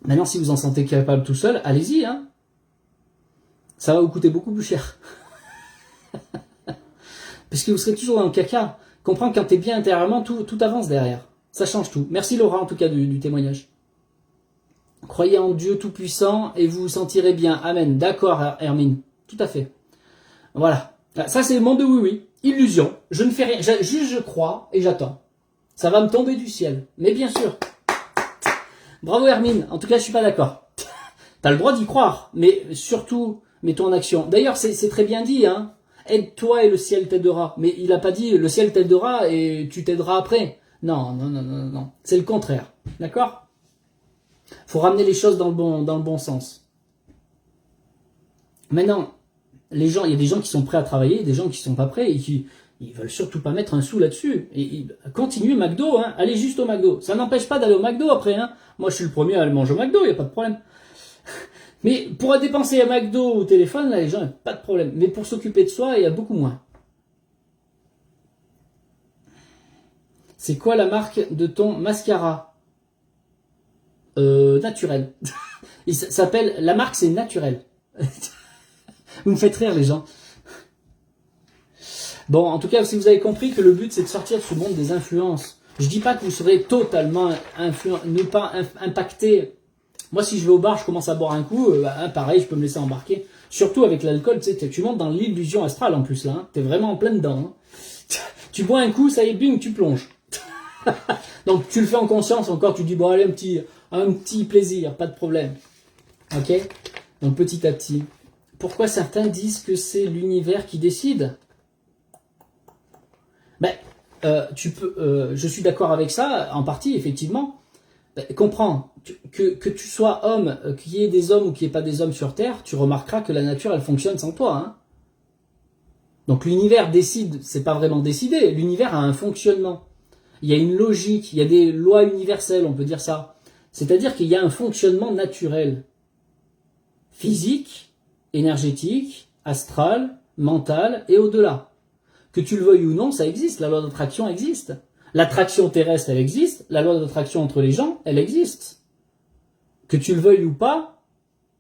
Maintenant, si vous en sentez capable tout seul, allez-y, hein. Ça va vous coûter beaucoup plus cher. Parce que vous serez toujours dans le caca. Comprends que quand t'es bien intérieurement, tout avance derrière. Ça change tout. Merci Laura en tout cas du témoignage. Croyez en Dieu Tout-Puissant et vous vous sentirez bien. Amen. D'accord Hermine. Tout à fait. Voilà. Ça c'est le monde de oui-oui. Illusion. Je ne fais rien. Juste je crois et j'attends. Ça va me tomber du ciel. Mais bien sûr. Bravo Hermine. En tout cas je suis pas d'accord. T'as le droit d'y croire. Mais surtout, mets-toi en action. D'ailleurs c'est très bien dit, hein. Aide-toi et le ciel t'aidera. Mais il n'a pas dit le ciel t'aidera et tu t'aideras après. Non. C'est le contraire. D'accord? Faut ramener les choses dans le bon sens. Maintenant, il y a des gens qui sont prêts à travailler, des gens qui sont pas prêts et qui ils veulent surtout pas mettre un sou là-dessus. Et continuez McDo, hein. Allez juste au McDo. Ça n'empêche pas d'aller au McDo après, hein. Moi, je suis le premier à aller manger au McDo, il n'y a pas de problème. Mais pour dépenser à McDo au téléphone, là, les gens n'ont pas de problème. Mais pour s'occuper de soi, il y a beaucoup moins. C'est quoi la marque de ton mascara? Naturel. Il s'appelle, la marque c'est Naturel. Vous me faites rire les gens. Bon, en tout cas, si vous avez compris que le but c'est de sortir de ce monde des influences. Je dis pas que vous serez totalement ne pas impacté. Moi, si je vais au bar, je commence à boire un coup, pareil, je peux me laisser embarquer. Surtout avec l'alcool, tu montes dans l'illusion astrale en plus là. Hein. T'es vraiment en plein dedans. Hein. Tu bois un coup, ça y est, bing, tu plonges. Donc tu le fais en conscience encore, tu dis bon allez, un petit plaisir, pas de problème. Ok? Donc petit à petit. Pourquoi certains disent que c'est l'univers qui décide? Je suis d'accord avec ça, en partie, effectivement. Comprends, que tu sois homme, qu'il y ait des hommes ou qu'il n'y ait pas des hommes sur Terre, tu remarqueras que la nature, elle fonctionne sans toi. Hein. Donc l'univers décide, c'est pas vraiment décidé, l'univers a un fonctionnement. Il y a une logique, il y a des lois universelles, on peut dire ça. C'est-à-dire qu'il y a un fonctionnement naturel. Physique, énergétique, astral, mental et au-delà. Que tu le veuilles ou non, ça existe, la loi d'attraction existe. L'attraction terrestre, elle existe. La loi d'attraction entre les gens, elle existe. Que tu le veuilles ou pas,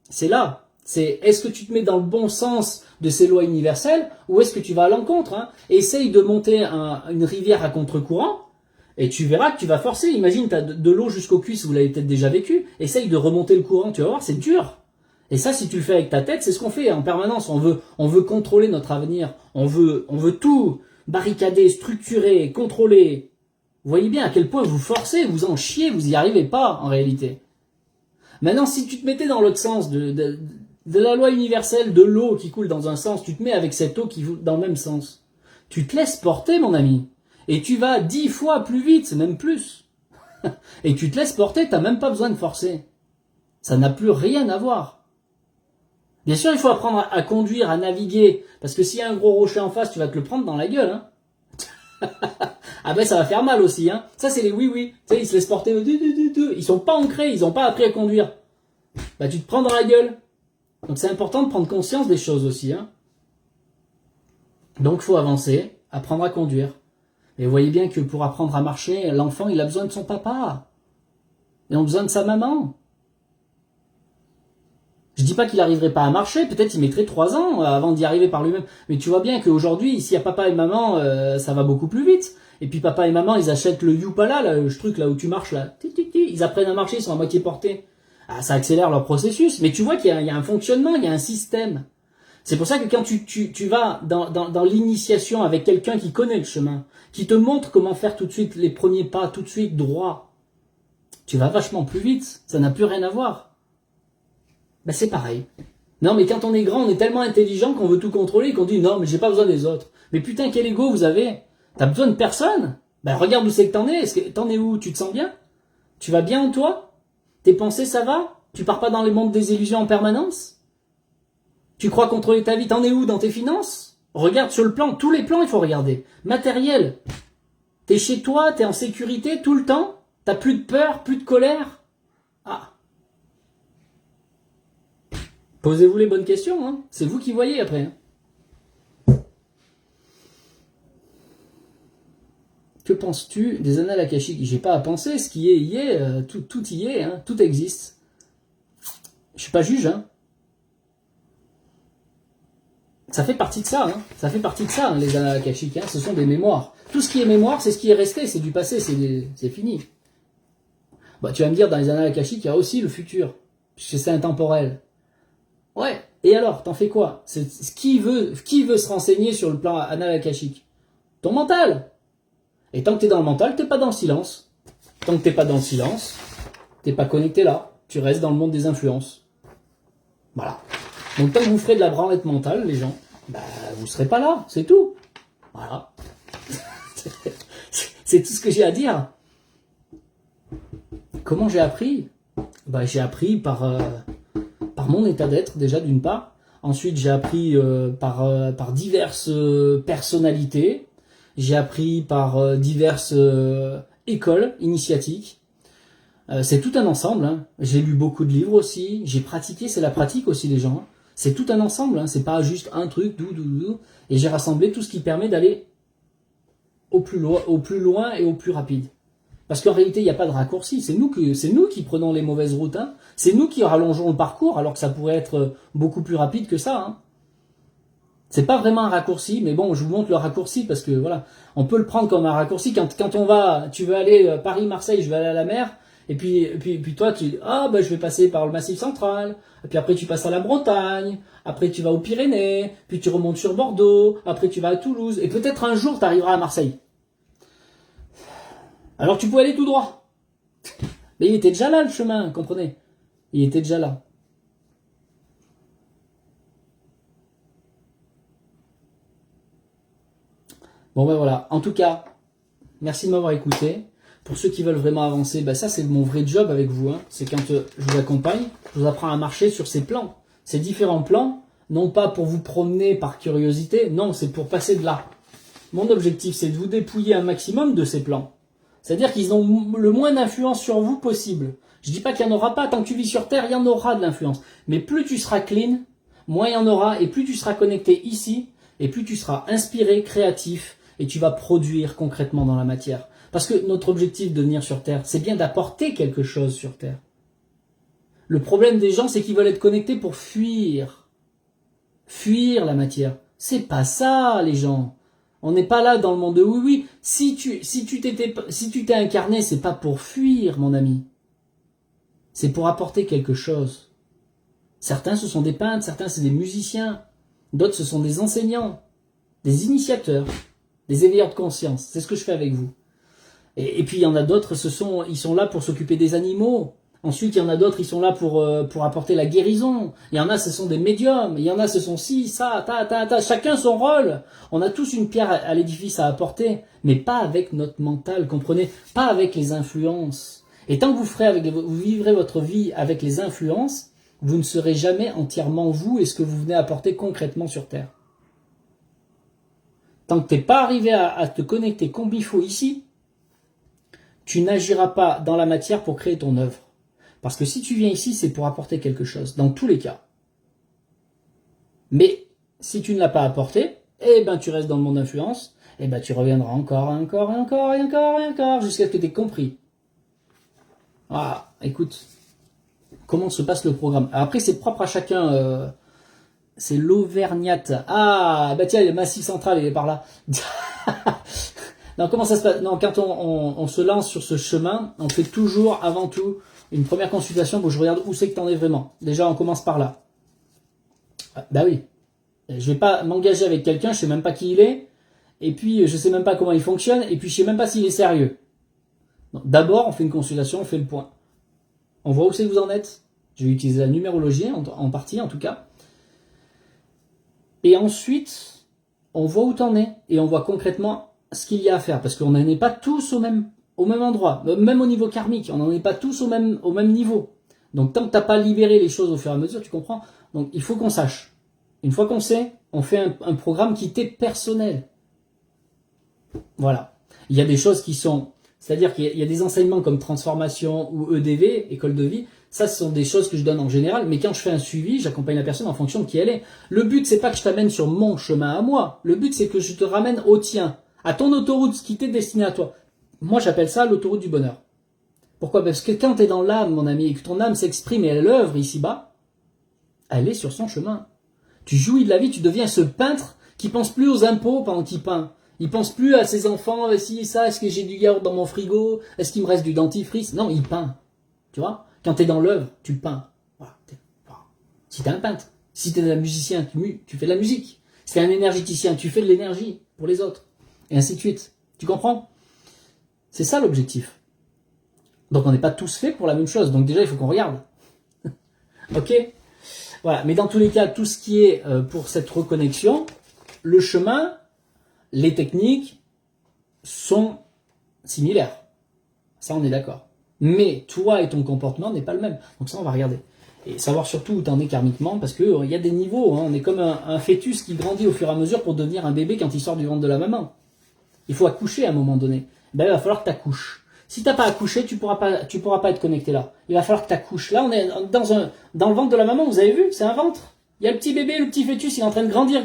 c'est là. C'est est-ce que tu te mets dans le bon sens de ces lois universelles ou est-ce que tu vas à l'encontre, hein? Essaye de monter une rivière à contre-courant et tu verras que tu vas forcer. Imagine, tu as de l'eau jusqu'aux cuisses, vous l'avez peut-être déjà vécu. Essaye de remonter le courant, tu vas voir, c'est dur. Et ça, si tu le fais avec ta tête, c'est ce qu'on fait en permanence. On veut contrôler notre avenir. On veut tout barricader, structurer, contrôler. Vous voyez bien à quel point vous forcez, vous en chiez, vous n'y arrivez pas en réalité. Maintenant, si tu te mettais dans l'autre sens de la loi universelle de l'eau qui coule dans un sens, tu te mets avec cette eau qui coule dans le même sens. Tu te laisses porter, mon ami. Et tu vas 10 fois plus vite, même plus. Et tu te laisses porter, t'as même pas besoin de forcer. Ça n'a plus rien à voir. Bien sûr, il faut apprendre à conduire, à naviguer. Parce que s'il y a un gros rocher en face, tu vas te le prendre dans la gueule. Hein. Ah ben ça va faire mal aussi. Hein. Ça, c'est les oui-oui. Tu sais, ils se laissent porter. Ils sont pas ancrés, ils ont pas appris à conduire. Bah tu te prends dans la gueule. Donc c'est important de prendre conscience des choses aussi. Hein. Donc il faut avancer, apprendre à conduire. Et vous voyez bien que pour apprendre à marcher, l'enfant, il a besoin de son papa. Il a besoin de sa maman. Je dis pas qu'il n'arriverait pas à marcher, peut-être il mettrait 3 ans avant d'y arriver par lui-même. Mais tu vois bien qu'aujourd'hui, s'il y a papa et maman, ça va beaucoup plus vite. Et puis papa et maman, ils achètent le Youpala, là, le truc là où tu marches là. Ils apprennent à marcher, ils sont à moitié portés. Ah, ça accélère leur processus. Mais tu vois qu'il y a un fonctionnement, il y a un système. C'est pour ça que quand tu vas dans l'initiation avec quelqu'un qui connaît le chemin, qui te montre comment faire tout de suite les premiers pas, tout de suite droit, tu vas vachement plus vite. Ça n'a plus rien à voir. Ben c'est pareil. Non, mais quand on est grand, on est tellement intelligent qu'on veut tout contrôler, qu'on dit non, mais j'ai pas besoin des autres. Mais putain, quel ego vous avez? T'as besoin de personne? Ben regarde où c'est que t'en es. Est-ce que t'en es où? Tu te sens bien? Tu vas bien en toi? Tes pensées, ça va? Tu pars pas dans les mondes des illusions en permanence? Tu crois contrôler ta vie? T'en es où dans tes finances? Regarde sur le plan, tous les plans il faut regarder. Matériel. T'es chez toi, t'es en sécurité tout le temps? T'as plus de peur, plus de colère? Ah. Posez-vous les bonnes questions, hein. C'est vous qui voyez après. Hein. Que penses-tu des annales akashiques? J'ai pas à penser, ce qui est y est, tout y est, hein. Tout existe. Je suis pas juge, hein. Ça fait partie de ça, hein. Ça fait partie de ça, hein, les annales akashiques, hein. Ce sont des mémoires. Tout ce qui est mémoire, c'est ce qui est resté, c'est du passé, c'est fini. Bah, tu vas me dire, dans les annales akashiques, il y a aussi le futur, puisque c'est intemporel. Ouais, et alors, t'en fais quoi? Qui veut se renseigner sur le plan annal akashique? Ton mental. Et tant que t'es dans le mental, t'es pas dans le silence. Tant que t'es pas dans le silence, t'es pas connecté là. Tu restes dans le monde des influences. Voilà. Donc tant que vous ferez de la branlette mentale, les gens, bah vous serez pas là, c'est tout. Voilà. C'est tout ce que j'ai à dire. Comment j'ai appris? Bah j'ai appris par mon état d'être déjà d'une part. Ensuite j'ai appris par diverses personnalités. J'ai appris par diverses écoles initiatiques. C'est tout un ensemble. Hein. J'ai lu beaucoup de livres aussi. J'ai pratiqué, c'est la pratique aussi les gens. Hein. C'est tout un ensemble. Hein. C'est pas juste un truc. Et j'ai rassemblé tout ce qui permet d'aller au plus loin et au plus rapide. Parce qu'en réalité, il n'y a pas de raccourci. C'est nous qui prenons les mauvaises routes. Hein. C'est nous qui rallongeons le parcours, alors que ça pourrait être beaucoup plus rapide que ça. Hein. C'est pas vraiment un raccourci, mais bon, je vous montre le raccourci parce que voilà, on peut le prendre comme un raccourci. Quand tu veux aller Paris-Marseille, je vais aller à la mer, et puis toi, tu dis, ah bah je vais passer par le Massif Central, et puis après tu passes à la Bretagne, après tu vas aux Pyrénées, puis tu remontes sur Bordeaux, après tu vas à Toulouse, et peut-être un jour tu arriveras à Marseille. Alors tu pouvais aller tout droit. Mais il était déjà là le chemin, comprenez? Il était déjà là. Bon ben voilà, en tout cas, merci de m'avoir écouté. Pour ceux qui veulent vraiment avancer, ben ça c'est mon vrai job avec vous. Hein. C'est quand je vous accompagne, je vous apprends à marcher sur ces plans. Ces différents plans, non pas pour vous promener par curiosité, non, c'est pour passer de là. Mon objectif c'est de vous dépouiller un maximum de ces plans. C'est-à-dire qu'ils ont le moins d'influence sur vous possible. Je dis pas qu'il n'y en aura pas, tant que tu vis sur Terre, il y en aura de l'influence. Mais plus tu seras clean, moins il y en aura, et plus tu seras connecté ici, et plus tu seras inspiré, créatif, et tu vas produire concrètement dans la matière. Parce que notre objectif de venir sur Terre, c'est bien d'apporter quelque chose sur Terre. Le problème des gens, c'est qu'ils veulent être connectés pour fuir. Fuir la matière. C'est pas ça, les gens. On n'est pas là dans le monde de oui. Si tu t'es incarné, c'est pas pour fuir, mon ami. C'est pour apporter quelque chose. Certains, ce sont des peintres, certains, c'est des musiciens. D'autres, ce sont des enseignants, des initiateurs, des éveilleurs de conscience. C'est ce que je fais avec vous. Et puis, il y en a d'autres, ils sont là pour s'occuper des animaux. Ensuite, il y en a d'autres, ils sont là pour apporter la guérison. Il y en a, ce sont des médiums. Il y en a, ce sont ci, ça, ta. Chacun son rôle. On a tous une pierre à l'édifice à apporter, mais pas avec notre mental, comprenez? Pas avec les influences. Et tant que vous vivrez votre vie avec les influences, vous ne serez jamais entièrement vous et ce que vous venez apporter concrètement sur Terre. Tant que tu n'es pas arrivé à te connecter comme il faut ici, tu n'agiras pas dans la matière pour créer ton œuvre. Parce que si tu viens ici, c'est pour apporter quelque chose, dans tous les cas. Mais si tu ne l'as pas apporté, eh ben tu restes dans le monde d'influence, eh ben tu reviendras encore, jusqu'à ce que tu aies compris. Ah, écoute, comment se passe le programme? Après, c'est propre à chacun. C'est l'Auvergnate. Ah, bah tiens, le Massif Central, il est par là. Non, comment ça se passe? Non, quand on se lance sur ce chemin, on fait toujours, avant tout, une première consultation pour que je regarde où c'est que t'en es vraiment. Déjà, on commence par là. Bah oui. Je vais pas m'engager avec quelqu'un, je sais même pas qui il est, et puis je sais même pas comment il fonctionne, et puis je sais même pas s'il est sérieux. D'abord, on fait une consultation, on fait le point. On voit où c'est que vous en êtes. Je vais utiliser la numérologie, en partie en tout cas. Et ensuite, on voit où t'en es, et on voit concrètement ce qu'il y a à faire, parce qu'on n'en est pas tous au même endroit, même au niveau karmique, on n'en est pas tous au même niveau. Donc tant que t'as pas libéré les choses au fur et à mesure, tu comprends? Donc il faut qu'on sache. Une fois qu'on sait, on fait un programme qui t'est personnel. Voilà. Il y a des choses qui sont, c'est-à-dire qu'il y a des enseignements comme transformation ou EDV, école de vie, ça ce sont des choses que je donne en général, mais quand je fais un suivi, j'accompagne la personne en fonction de qui elle est. Le but c'est pas que je t'amène sur mon chemin à moi, le but c'est que je te ramène au tien, à ton autoroute, ce qui t'est destiné à toi. Moi j'appelle ça l'autoroute du bonheur. Pourquoi? Parce que quand tu es dans l'âme, mon ami, et que ton âme s'exprime et elle œuvre ici-bas, elle est sur son chemin. Tu jouis de la vie, tu deviens ce peintre qui pense plus aux impôts pendant qu'il peint. Il pense plus à ses enfants, si ça, est-ce que j'ai du yaourt dans mon frigo, est-ce qu'il me reste du dentifrice? Non, il peint. Tu vois? Quand tu es dans l'œuvre, tu peins. Voilà. Si tu es un peintre, si tu es un musicien, tu fais de la musique. Si tu es un énergéticien, tu fais de l'énergie pour les autres. Et ainsi de suite. Tu comprends? C'est ça l'objectif. Donc on n'est pas tous faits pour la même chose. Donc déjà, il faut qu'on regarde. Ok? Voilà. Mais dans tous les cas, tout ce qui est pour cette reconnexion, le chemin, les techniques sont similaires. Ça, on est d'accord. Mais toi et ton comportement n'est pas le même. Donc ça, on va regarder. Et savoir surtout où tu en es karmiquement, parce qu'il y a des niveaux. Hein. On est comme un fœtus qui grandit au fur et à mesure pour devenir un bébé quand il sort du ventre de la maman. Il faut accoucher à un moment donné. Ben, il va falloir que tu accouches. Si tu n'as pas accouché, tu pourras pas être connecté là. Il va falloir que tu accouches. Là, on est dans le ventre de la maman, vous avez vu? C'est un ventre. Il y a le petit bébé, le petit fœtus, il est en train de grandir.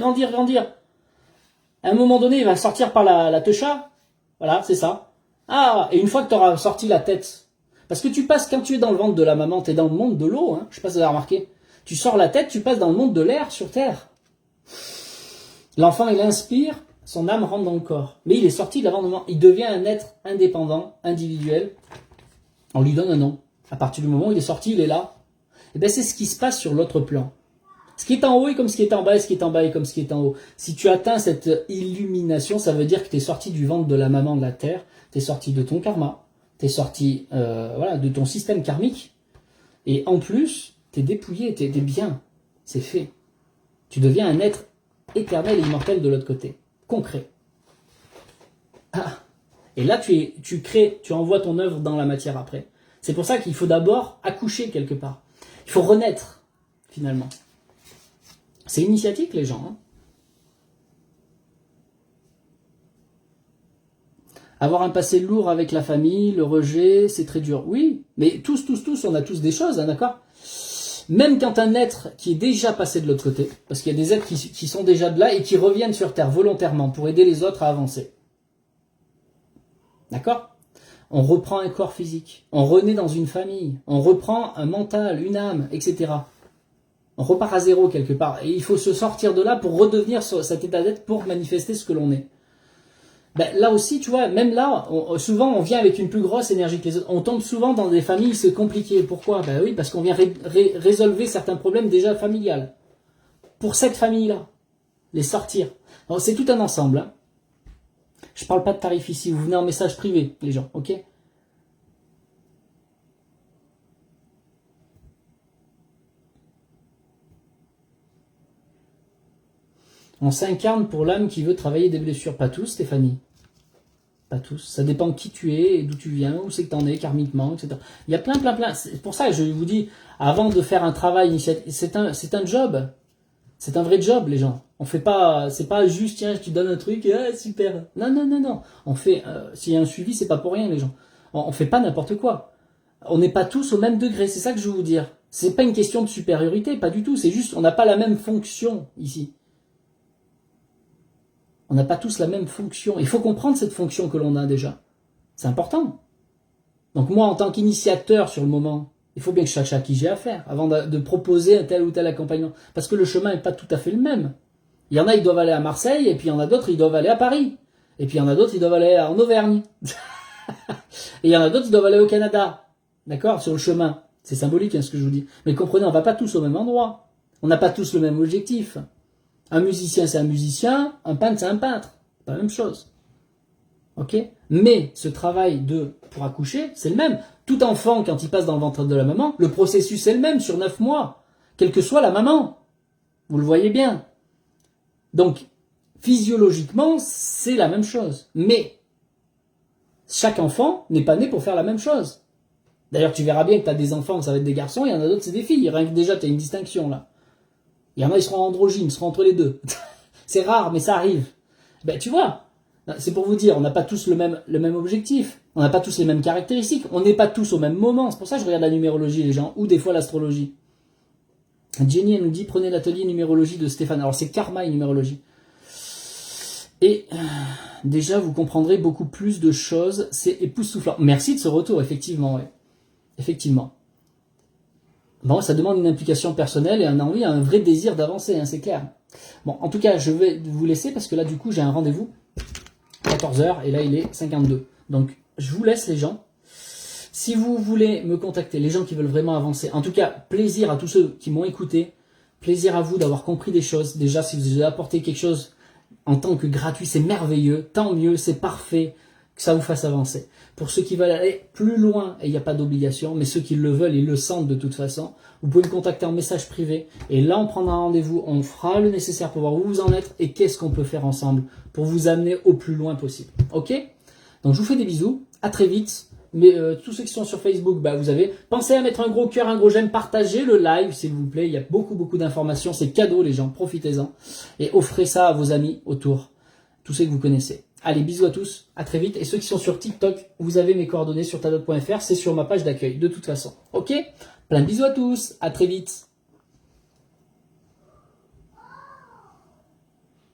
À un moment donné, il va sortir par la techa. Voilà, c'est ça. Ah, et une fois que tu auras sorti la tête, parce que tu passes, quand tu es dans le ventre de la maman, tu es dans le monde de l'eau, hein, je sais pas si vous avez remarqué. Tu sors la tête, tu passes dans le monde de l'air sur Terre. L'enfant, il inspire, son âme rentre dans le corps. Mais il est sorti de l'avant-moment. Il devient un être indépendant, individuel. On lui donne un nom. À partir du moment où il est sorti, il est là. Et bien, c'est ce qui se passe sur l'autre plan. Ce qui est en haut est comme ce qui est en bas, et ce qui est en bas est comme ce qui est en haut. Si tu atteins cette illumination, ça veut dire que tu es sorti du ventre de la maman de la terre, tu es sorti de ton karma, tu es sorti de ton système karmique, et en plus, tu es dépouillé, tu es bien. C'est fait. Tu deviens un être éternel et immortel de l'autre côté. Concret. Ah. Et là, tu crées, tu envoies ton œuvre dans la matière après. C'est pour ça qu'il faut d'abord accoucher quelque part. Il faut renaître, finalement. C'est initiatique, les gens. Hein. Avoir un passé lourd avec la famille, le rejet, c'est très dur. Oui, mais tous, on a tous des choses, hein, d'accord? Même quand un être qui est déjà passé de l'autre côté, parce qu'il y a des êtres qui sont déjà de là et qui reviennent sur Terre volontairement pour aider les autres à avancer. D'accord? On reprend un corps physique, on renaît dans une famille, on reprend un mental, une âme, etc. On repart à zéro quelque part. Et il faut se sortir de là pour redevenir cet état d'être pour manifester ce que l'on est. Ben, là aussi, tu vois, même là, souvent on vient avec une plus grosse énergie que les autres. On tombe souvent dans des familles, c'est compliqué. Pourquoi? Ben oui, parce qu'on vient résolver certains problèmes déjà familiales. Pour cette famille-là, les sortir. Alors, c'est tout un ensemble. Hein. Je parle pas de tarif ici, vous venez en message privé, les gens, ok? On s'incarne pour l'âme qui veut travailler des blessures. Pas tous, Stéphanie. Pas tous. Ça dépend qui tu es, d'où tu viens, où c'est que tu en es, karmiquement, etc. Il y a plein. C'est pour ça que je vous dis, avant de faire un travail initiatique, c'est un job. C'est un vrai job, les gens. On fait pas, c'est pas juste, tiens, je te donne un truc, super. Non. On fait, s'il y a un suivi, c'est pas pour rien, les gens. On fait pas n'importe quoi. On n'est pas tous au même degré, c'est ça que je veux vous dire. C'est pas une question de supériorité, pas du tout. C'est juste, on n'a pas la même fonction ici. On n'a pas tous la même fonction. Il faut comprendre cette fonction que l'on a déjà. C'est important. Donc moi, en tant qu'initiateur sur le moment, il faut bien que je sache à qui j'ai affaire avant de proposer un tel ou tel accompagnement. Parce que le chemin n'est pas tout à fait le même. Il y en a, ils doivent aller à Marseille, et puis il y en a d'autres, ils doivent aller à Paris. Et puis il y en a d'autres, ils doivent aller en Auvergne. Et il y en a d'autres, ils doivent aller au Canada. D'accord? Sur le chemin. C'est symbolique, hein, ce que je vous dis. Mais comprenez, on ne va pas tous au même endroit. On n'a pas tous le même objectif. Un musicien, c'est un musicien. Un peintre, c'est un peintre. C'est pas la même chose. Ok? Mais ce travail pour accoucher, c'est le même. Tout enfant, quand il passe dans le ventre de la maman, le processus est le même sur 9 mois. Quelle que soit la maman. Vous le voyez bien. Donc, physiologiquement, c'est la même chose. Mais, chaque enfant n'est pas né pour faire la même chose. D'ailleurs, tu verras bien que tu as des enfants, ça va être des garçons, il y en a d'autres, c'est des filles. Rien que déjà, tu as une distinction là. Il y en a, ils seront androgynes, ils seront entre les deux. C'est rare, mais ça arrive. Ben, tu vois, c'est pour vous dire, on n'a pas tous le même objectif. On n'a pas tous les mêmes caractéristiques. On n'est pas tous au même moment. C'est pour ça que je regarde la numérologie, les gens, ou des fois l'astrologie. Jenny, elle nous dit, prenez l'atelier numérologie de Stéphane. Alors, c'est karma et numérologie. Et déjà, vous comprendrez beaucoup plus de choses. C'est époustouflant. Merci de ce retour, effectivement. Ouais. Effectivement. Bon, ça demande une implication personnelle et un envie, un vrai désir d'avancer, hein, c'est clair. Bon, en tout cas, je vais vous laisser parce que là, du coup, j'ai un rendez-vous. 14h et là, il est 52. Donc, je vous laisse, les gens. Si vous voulez me contacter, les gens qui veulent vraiment avancer, en tout cas, plaisir à tous ceux qui m'ont écouté. Plaisir à vous d'avoir compris des choses. Déjà, si vous avez apporté quelque chose en tant que gratuit, c'est merveilleux. Tant mieux, c'est parfait que ça vous fasse avancer. Pour ceux qui veulent aller plus loin, et il n'y a pas d'obligation, mais ceux qui le veulent, ils le sentent de toute façon, vous pouvez me contacter en message privé, et là on prendra rendez-vous, on fera le nécessaire pour voir où vous en êtes, et qu'est-ce qu'on peut faire ensemble pour vous amener au plus loin possible. Ok? Donc je vous fais des bisous, à très vite, mais tous ceux qui sont sur Facebook, bah, vous avez pensez à mettre un gros cœur, un gros j'aime, partagez le live s'il vous plaît, il y a beaucoup d'informations, c'est cadeau les gens, profitez-en, et offrez ça à vos amis autour, tous ceux que vous connaissez. Allez, bisous à tous, à très vite. Et ceux qui sont sur TikTok, vous avez mes coordonnées sur talot.fr, c'est sur ma page d'accueil, de toute façon. Ok? Plein de bisous à tous, à très vite.